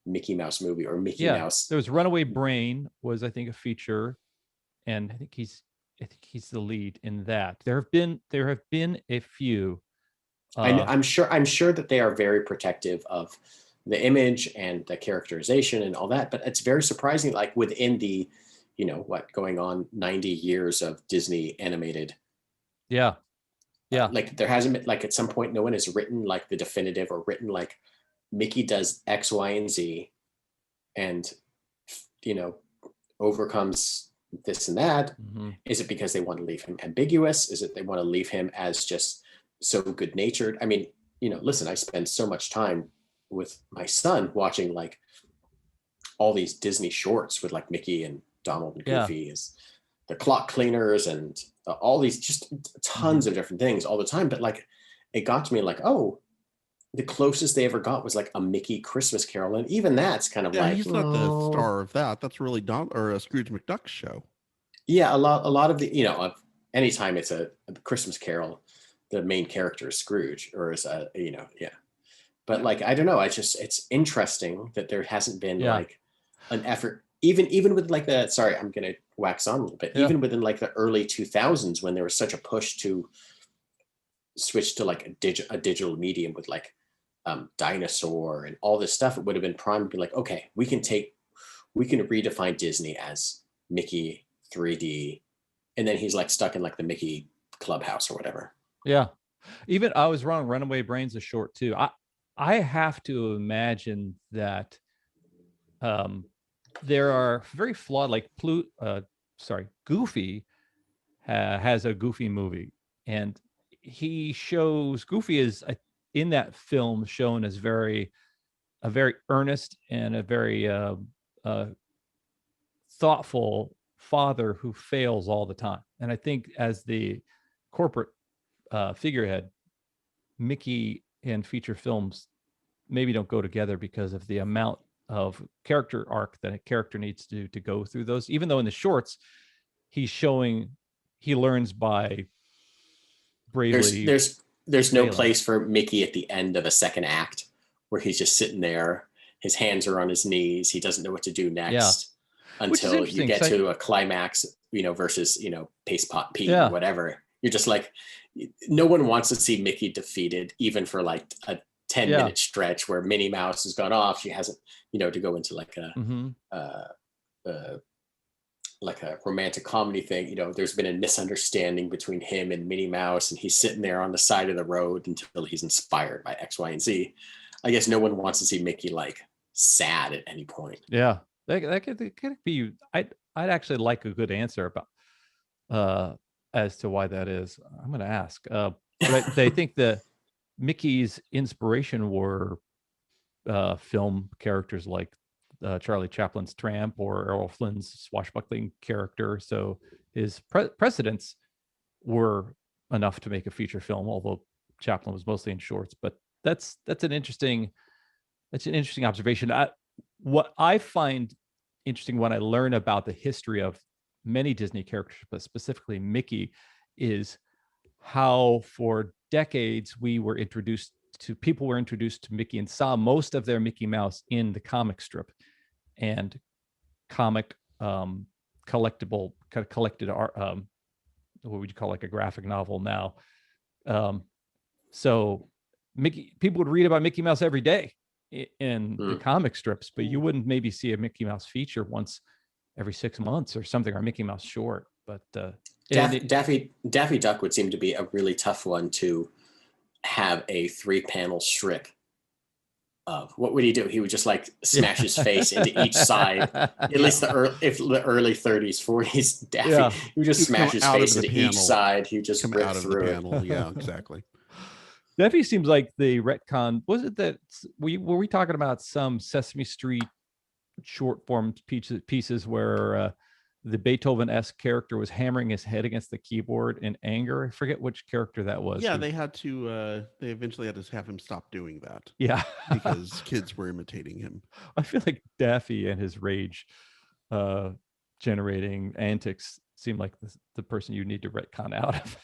Speaker 3: Mickey Mouse movie or Mickey Mouse?
Speaker 1: There was Runaway Brain was, I think, a feature, and I think he's the lead in that. There have been a few.
Speaker 3: I'm sure that they are very protective of the image and the characterization and all that, but it's very surprising, like within the, going on 90 years of Disney animated.
Speaker 1: Yeah. Yeah.
Speaker 3: Like there hasn't been, like at some point, no one has written like the definitive or written like Mickey does X, Y, and Z and, overcomes this and that. Mm-hmm. Is it because they want to leave him ambiguous? Is it they want to leave him as just so good natured? I mean, listen, I spend so much time with my son watching like all these Disney shorts with like Mickey and Donald and Goofy as the clock cleaners and all these just tons of different things all the time. But like, it got to me like, oh, the closest they ever got was like a Mickey Christmas Carol. And even that's kind of like,
Speaker 2: he's not the star of that. That's really a Scrooge McDuck show.
Speaker 3: Yeah. A lot of the, anytime it's a Christmas Carol, the main character is Scrooge, or is but like, I don't know. It's interesting that there hasn't been like an effort, even with like sorry, I'm going to wax on a little bit, even within like the early 2000s, when there was such a push to switch to like a digital medium with like Dinosaur and all this stuff, it would have been prime to be like, okay, we can redefine Disney as Mickey 3D. And then he's like stuck in like the Mickey Clubhouse or whatever.
Speaker 1: Yeah. Even I was wrong. Runaway Brain's a short too. I have to imagine that there are very flawed, like Goofy has a Goofy movie, and Goofy is in that film shown as a very earnest and a very thoughtful father who fails all the time. And I think as the corporate figurehead, Mickey and feature films maybe don't go together because of the amount of character arc that a character needs to go through those. Even though in the shorts, he's showing he learns by bravely.
Speaker 3: There's no place for Mickey at the end of a second act where he's just sitting there, his hands are on his knees, he doesn't know what to do next until you get to a climax, versus Paste Pot Pete or whatever. You're just like, no one wants to see Mickey defeated, even for like a 10-minute stretch where Minnie Mouse has gone off. She hasn't, to go into like a romantic comedy thing. There's been a misunderstanding between him and Minnie Mouse, and he's sitting there on the side of the road until he's inspired by X, Y, and Z. I guess no one wants to see Mickey like sad at any point. Yeah,
Speaker 1: that could be. I'd actually like a good answer about as to why that is. I'm going to ask. But they think that Mickey's inspiration were film characters like Charlie Chaplin's Tramp or Errol Flynn's swashbuckling character. So his precedents were enough to make a feature film, although Chaplin was mostly in shorts. But that's an interesting observation. What I find interesting when I learn about the history of many Disney characters, but specifically Mickey, is how for decades people were introduced to Mickey and saw most of their Mickey Mouse in the comic strip and comic collectible kind of collected art. What would you call like a graphic novel now? So people would read about Mickey Mouse every day in the comic strips, but you wouldn't maybe see a Mickey Mouse feature once every 6 months or something, or Mickey Mouse short. But
Speaker 3: Daffy Duck would seem to be a really tough one to have a 3-panel strip of. What would he do? He would just like smash his face into each side. At least the early 30s, 40s, Daffy.
Speaker 1: Yeah.
Speaker 3: He would just smash his face into each side. He would just rip
Speaker 2: out of
Speaker 3: through
Speaker 2: the
Speaker 3: it.
Speaker 2: panel. Yeah, exactly.
Speaker 1: Daffy seems like the retcon. Was it that were we talking about some Sesame Street short form pieces where the Beethoven-esque character was hammering his head against the keyboard in anger? I forget which character that was.
Speaker 2: Yeah, they had to. They eventually had to have him stop doing that.
Speaker 1: Yeah,
Speaker 2: because kids were imitating him.
Speaker 1: I feel like Daffy and his rage generating antics seem like the person you need to retcon out of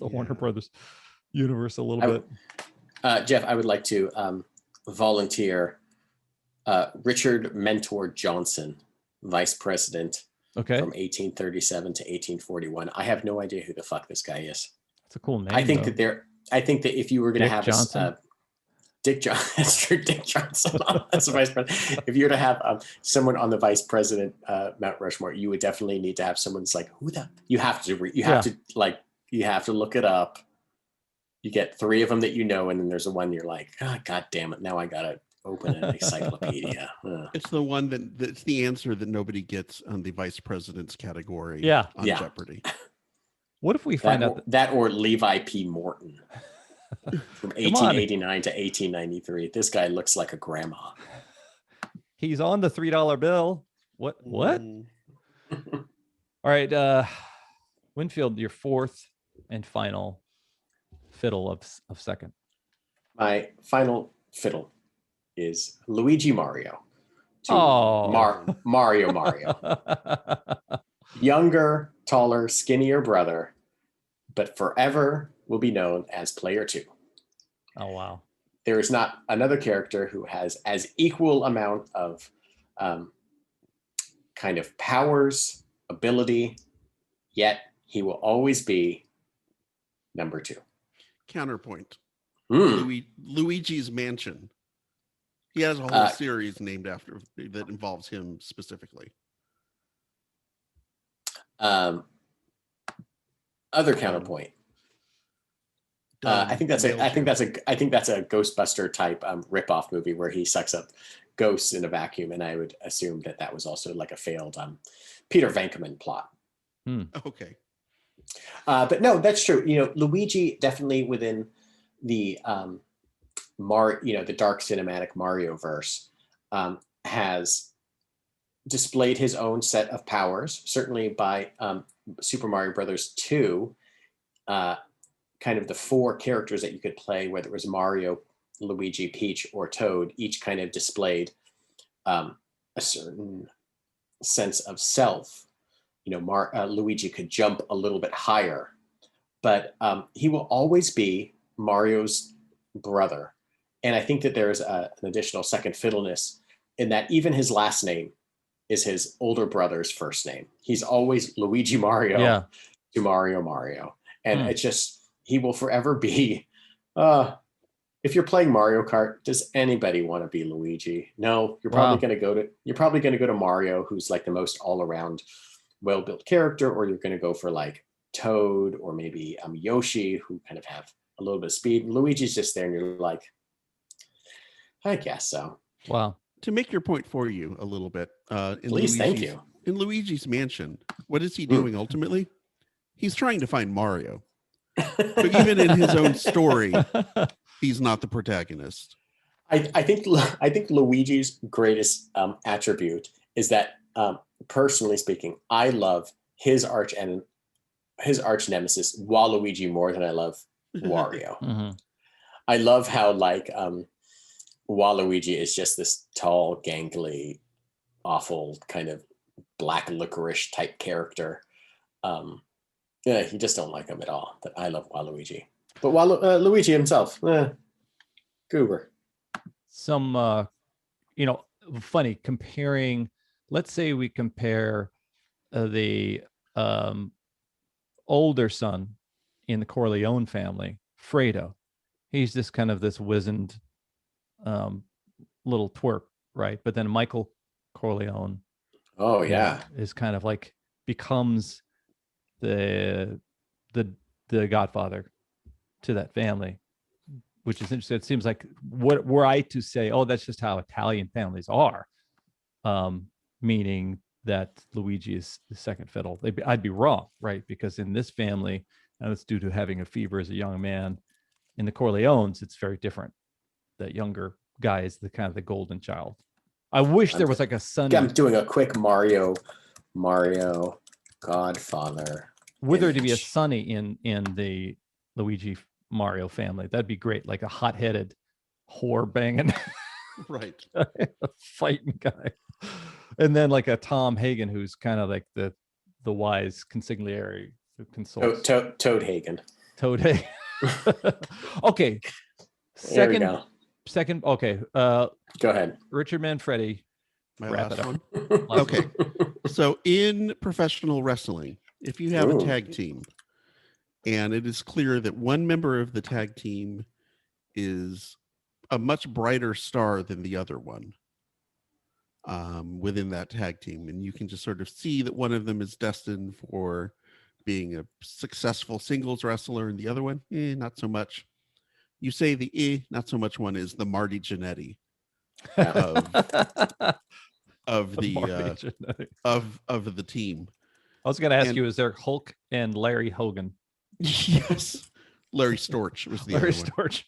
Speaker 1: the Warner Brothers universe a little bit.
Speaker 3: Jeff, I would like to volunteer Richard Mentor Johnson, vice president.
Speaker 1: Okay.
Speaker 3: From 1837 to 1841. I have no idea who the fuck this guy is.
Speaker 1: It's a cool name.
Speaker 3: I think that if you were going to have Dick Johnson as the vice president, if you were to have someone on the vice president Mount Rushmore, you would definitely need to have someone that's like, who the? You have to look it up. You get 3 of them that you know, and then there's the one you're like, God damn it, now I gotta open an encyclopedia.
Speaker 2: It's the one that's the answer that nobody gets on the vice president's category. On Jeopardy.
Speaker 1: What if we find out
Speaker 3: that or Levi P. Morton from 1889 to 1893? This guy looks like a grandma.
Speaker 1: He's on the $3 bill. What? All right, Winfield, your fourth and final fiddle of second.
Speaker 3: My final fiddle is Luigi Mario. Mario. Younger, taller, skinnier brother, but forever will be known as Player 2.
Speaker 1: Oh, wow.
Speaker 3: There is not another character who has as equal amount of kind of powers, ability, yet he will always be number 2.
Speaker 2: Counterpoint. Luigi's Mansion. He has a whole series named after that involves him specifically.
Speaker 3: Other counterpoint. I think that's a Ghostbuster type ripoff movie where he sucks up ghosts in a vacuum, and I would assume that was also like a failed Peter Venkman plot.
Speaker 2: Okay.
Speaker 3: But no, that's true. Luigi definitely within the the dark cinematic Mario verse has displayed his own set of powers. Certainly by Super Mario Brothers 2, kind of the 4 characters that you could play, whether it was Mario, Luigi, Peach, or Toad, each kind of displayed a certain sense of self. Luigi could jump a little bit higher, but he will always be Mario's brother. And I think that there's an additional second fiddleness in that even his last name is his older brother's first name. He's always Luigi Mario to Mario. And it's just, he will forever be, if you're playing Mario Kart, does anybody want to be Luigi? No, you're probably going to go to Mario, who's like the most all around well-built character, or you're going to go for like Toad or maybe Yoshi, who kind of have a little bit of speed. Luigi's just there and you're like, I guess so.
Speaker 1: Wow.
Speaker 2: To make your point for you a little bit,
Speaker 3: thank you.
Speaker 2: In Luigi's Mansion, what is he doing ultimately? He's trying to find Mario. So even in his own story, he's not the protagonist.
Speaker 3: I think Luigi's greatest attribute is that, personally speaking, I love his arch his arch nemesis, Waluigi, more than I love Wario.
Speaker 1: Mhm.
Speaker 3: I love how like Waluigi is just this tall, gangly, awful kind of black licorice type character. Yeah, you just don't like him at all. But I love Waluigi. But Luigi himself, goober.
Speaker 1: Some funny comparing. Let's say we compare the older son in the Corleone family, Fredo. He's just kind of this wizened little twerp, right? But then Michael Corleone,
Speaker 3: oh yeah,
Speaker 1: is kind of like becomes the godfather to that family, which is interesting. It seems like, what were I to say, oh, that's just how Italian families are, meaning that Luigi is the second fiddle. I'd be wrong, right? Because in this family, and it's due to having a fever as a young man, in the Corleones, it's very different. That younger guy is the kind of the golden child. I wish there was like a son.
Speaker 3: I'm doing a quick Mario Godfather.
Speaker 1: Were there to be a Sonny in the Luigi Mario family, that'd be great. Like a hot-headed whore banging
Speaker 2: Right.
Speaker 1: fighting guy. And then like a Tom Hagen, who's kind of like the wise consigliere who consults.
Speaker 3: Toad Hagen.
Speaker 1: Toad Hagen. Okay. Second. Okay.
Speaker 3: Go ahead.
Speaker 1: Richard Manfredi.
Speaker 2: My
Speaker 1: Wrap
Speaker 2: last
Speaker 1: it up.
Speaker 2: one. Okay. So in professional wrestling, if you have a tag team and it is clear that one member of the tag team is a much brighter star than the other one within that tag team, and you can just sort of see that one of them is destined for being a successful singles wrestler and the other one, not so much. You say the not so much one is the Marty Gennetti of the team.
Speaker 1: I was going to ask you, is there Hulk and Larry Hogan?
Speaker 2: Yes. Larry Storch was the
Speaker 1: Larry
Speaker 2: other
Speaker 1: Storch.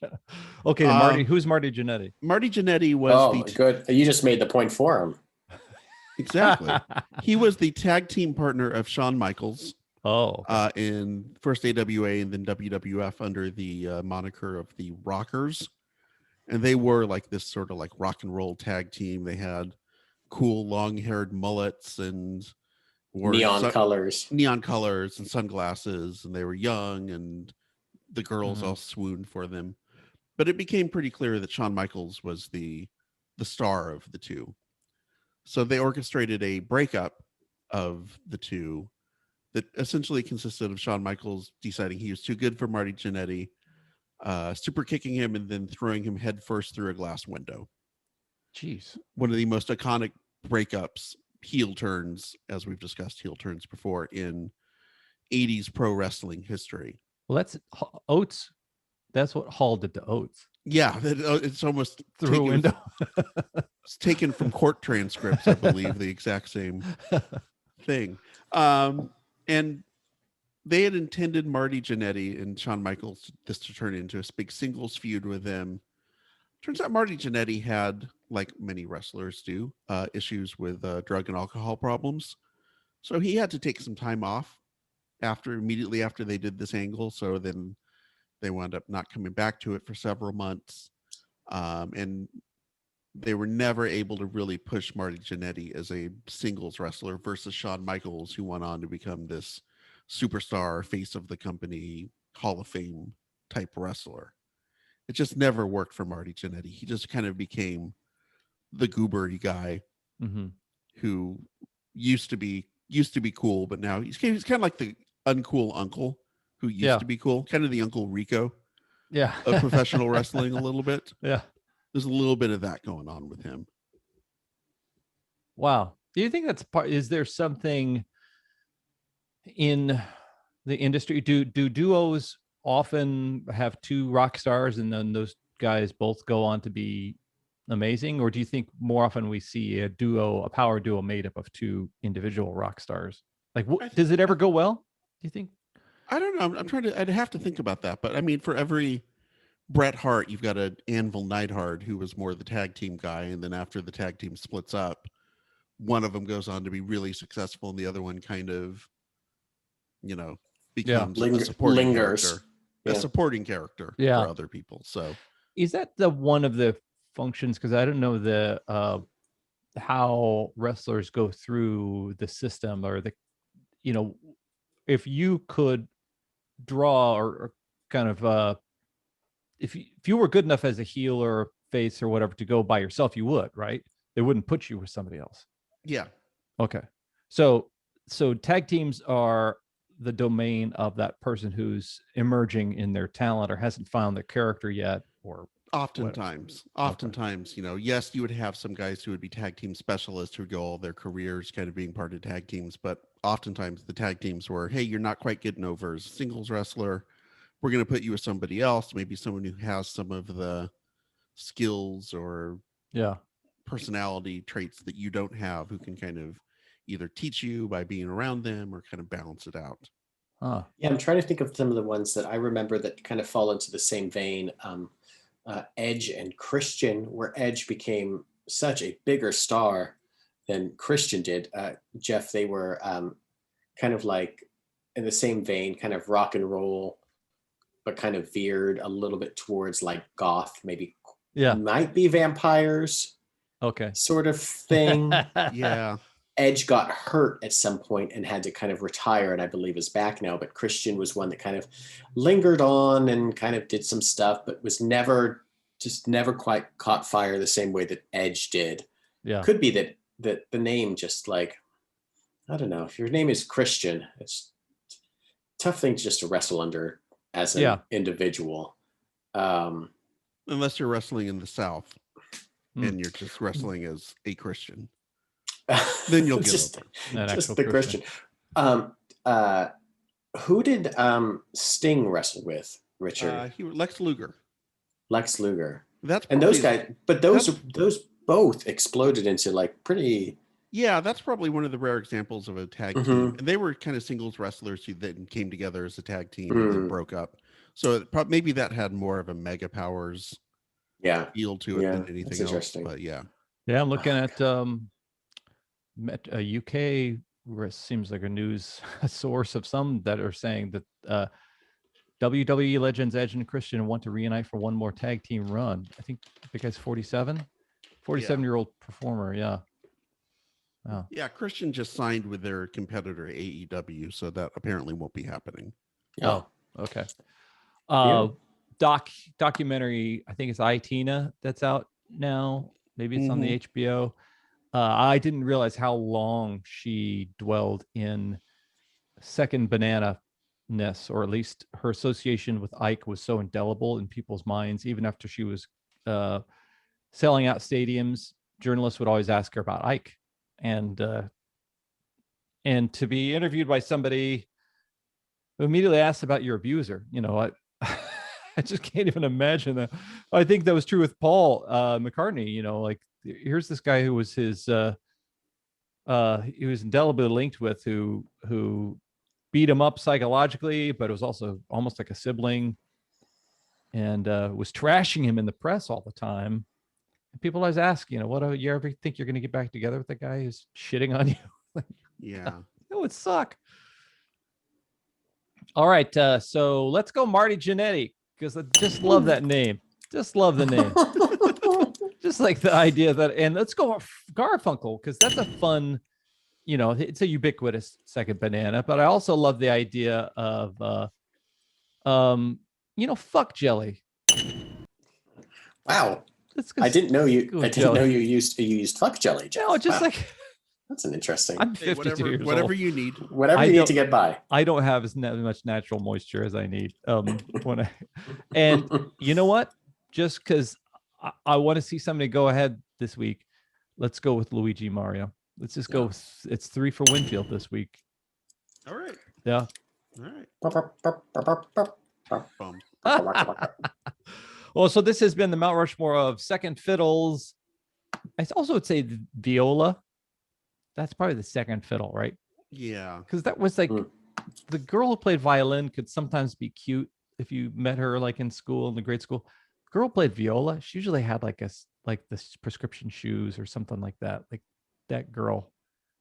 Speaker 1: Okay, Marty. Who's Marty Gennetti?
Speaker 2: Marty Gennetti was
Speaker 3: good. You just made the point for him.
Speaker 2: Exactly. He was the tag team partner of Shawn Michaels.
Speaker 1: Oh.
Speaker 2: In first AWA and then WWF under the moniker of the Rockers. And they were like this sort of like rock and roll tag team. They had cool long-haired mullets and wore
Speaker 3: neon colors
Speaker 2: and sunglasses, and they were young, and the girls all swooned for them. But it became pretty clear that Shawn Michaels was the star of the two. So they orchestrated a breakup of the two that essentially consisted of Shawn Michaels deciding he was too good for Marty Gennetti, super kicking him, and then throwing him headfirst through a glass window.
Speaker 1: Jeez.
Speaker 2: One of the most iconic breakups, heel turns, as we've discussed heel turns before, in 80s pro wrestling history.
Speaker 1: Well, that's Oates. That's what Hall did to Oates.
Speaker 2: Yeah, it's almost
Speaker 1: through a window.
Speaker 2: It's taken from court transcripts, I believe, the exact same thing. And they had intended Marty Gennetti and Shawn Michaels this to turn into a big singles feud with them. Turns out Marty Gennetti had, like many wrestlers do, issues with drug and alcohol problems. So he had to take some time off immediately after they did this angle. So then they wound up not coming back to it for several months. And they were never able to really push Marty Gennetti as a singles wrestler versus Shawn Michaels, who went on to become this superstar, face of the company, Hall of Fame type wrestler. It just never worked for Marty Gennetti. He just kind of became the goobery guy who used to be cool, but now he's kind of like the uncool uncle who used to be cool, kind of the Uncle Rico of professional wrestling a little bit.
Speaker 1: Yeah.
Speaker 2: There's a little bit of that going on with him.
Speaker 1: Wow. Do you think that's is there something in the industry? Do duos often have two rock stars and then those guys both go on to be amazing? Or do you think more often we see a power duo made up of two individual rock stars? Like, does it ever go well, do you think?
Speaker 2: I don't know. I'd have to think about that. But I mean, for every Bret Hart, you've got an Anvil Neidhart who was more the tag team guy. And then after the tag team splits up, one of them goes on to be really successful and the other one kind of, becomes a supporting
Speaker 3: lingers.
Speaker 2: character, a supporting character for other people. So
Speaker 1: is that the one of the functions? Because I don't know the how wrestlers go through the system, or the, you know, if you could draw or kind of if you were good enough as a heel or face or whatever to go by yourself, you would, right? They wouldn't put you with somebody else.
Speaker 2: Yeah.
Speaker 1: Okay. So tag teams are the domain of that person who's emerging in their talent or hasn't found their character yet, or
Speaker 2: oftentimes, you know, yes, you would have some guys who would be tag team specialists who would go all their careers kind of being part of tag teams, but oftentimes the tag teams were, hey, you're not quite getting over as a singles wrestler. We're going to put you with somebody else, maybe someone who has some of the skills or personality traits that you don't have, who can kind of either teach you by being around them or kind of balance it out.
Speaker 3: Yeah, I'm trying to think of some of the ones that I remember that kind of fall into the same vein. Edge and Christian, where Edge became such a bigger star than Christian did. Jeff, they were kind of like in the same vein, kind of rock and roll, but kind of veered a little bit towards like goth, maybe might be vampires.
Speaker 1: Okay.
Speaker 3: Sort of thing.
Speaker 2: Yeah.
Speaker 3: Edge got hurt at some point and had to kind of retire, and I believe is back now. But Christian was one that kind of lingered on and kind of did some stuff, but was never quite caught fire the same way that Edge did.
Speaker 1: Yeah.
Speaker 3: Could be that the name just like, I don't know. If your name is Christian, it's a tough thing just to wrestle under as an individual.
Speaker 2: Unless you're wrestling in the South and you're just wrestling as a Christian. Then you'll get
Speaker 3: just
Speaker 2: over.
Speaker 3: the Christian. Who did Sting wrestle with, Richard?
Speaker 2: Lex Luger.
Speaker 3: Lex Luger.
Speaker 2: And
Speaker 3: those guys, but those both exploded into like pretty.
Speaker 2: Yeah, that's probably one of the rare examples of a tag team. And they were kind of singles wrestlers who then came together as a tag team and then broke up. So maybe that had more of a Mega Powers feel to it than anything else. But yeah,
Speaker 1: I'm looking at a UK seems like a news source of some that are saying that WWE legends Edge and Christian want to reunite for one more tag team run. I think the guy's 47-year-old performer. Yeah. Oh.
Speaker 2: Yeah, Christian just signed with their competitor AEW, so that apparently won't be happening.
Speaker 1: Oh, okay. Documentary, I think it's I, Tina, that's out now. Maybe it's on the HBO. I didn't realize how long she dwelled in second banana-ness, or at least her association with Ike was so indelible in people's minds. Even after she was selling out stadiums, journalists would always ask her about Ike. And to be interviewed by somebody who immediately asks about your abuser, you know, I just can't even imagine that. I think that was true with Paul McCartney. You know, like, here's this guy who was his he was indelibly linked with, who beat him up psychologically, but it was also almost like a sibling, and was trashing him in the press all the time. And people always ask, you know, what do you ever think you're going to get back together with the guy who's shitting on you?
Speaker 2: Yeah,
Speaker 1: it would suck. All right, so let's go Marty Gennetti, because I just love that name. Just love the name. Just like the idea that, and let's go Garfunkel, because that's a fun, you know, it's a ubiquitous second banana. But I also love the idea of, you know, fuck jelly.
Speaker 3: Wow. I didn't know you. I didn't know you used fuck jelly, Jeff.
Speaker 1: No, just like,
Speaker 3: that's an interesting.
Speaker 1: I'm 52 years
Speaker 2: whatever
Speaker 1: old.
Speaker 2: you need.
Speaker 3: Whatever you need to get by.
Speaker 1: I don't have as much natural moisture as I need. And you know what? Just because I want to see somebody go ahead this week, let's go with Luigi Mario. Let's just go. It's 3 for Winfield this week.
Speaker 2: All right.
Speaker 1: Yeah.
Speaker 2: All right.
Speaker 1: Well, so this has been the Mount Rushmore of second fiddles. I also would say viola. That's probably the second fiddle, right?
Speaker 2: Yeah.
Speaker 1: Because that was like the girl who played violin could sometimes be cute if you met her like in school, in the grade school. Girl who played viola, she usually had like this prescription shoes or something like that. Like that girl.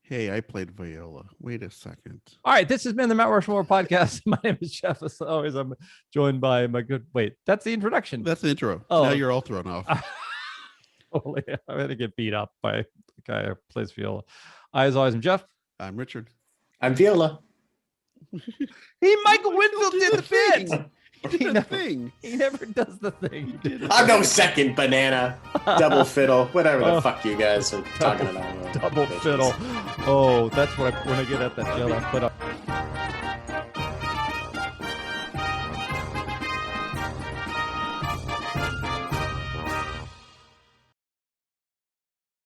Speaker 2: Hey, I played viola. Wait a second.
Speaker 1: All right, this has been the Mount Rushmore podcast. My name is Jeff. As always, I'm joined by my good. Wait, that's the introduction.
Speaker 2: That's the intro.
Speaker 1: Oh.
Speaker 2: Now you're all thrown off.
Speaker 1: Holy, I'm gonna get beat up by the guy who plays viola. As always, I'm Jeff.
Speaker 2: I'm Richard.
Speaker 3: I'm Viola.
Speaker 1: Michael Winfield did the bit.
Speaker 2: He
Speaker 1: He never does the thing.
Speaker 3: I'm no second banana, double fiddle, whatever the fuck you guys are talking about.
Speaker 1: Double fiddle. Oh, that's what when I get at that jail, I put up.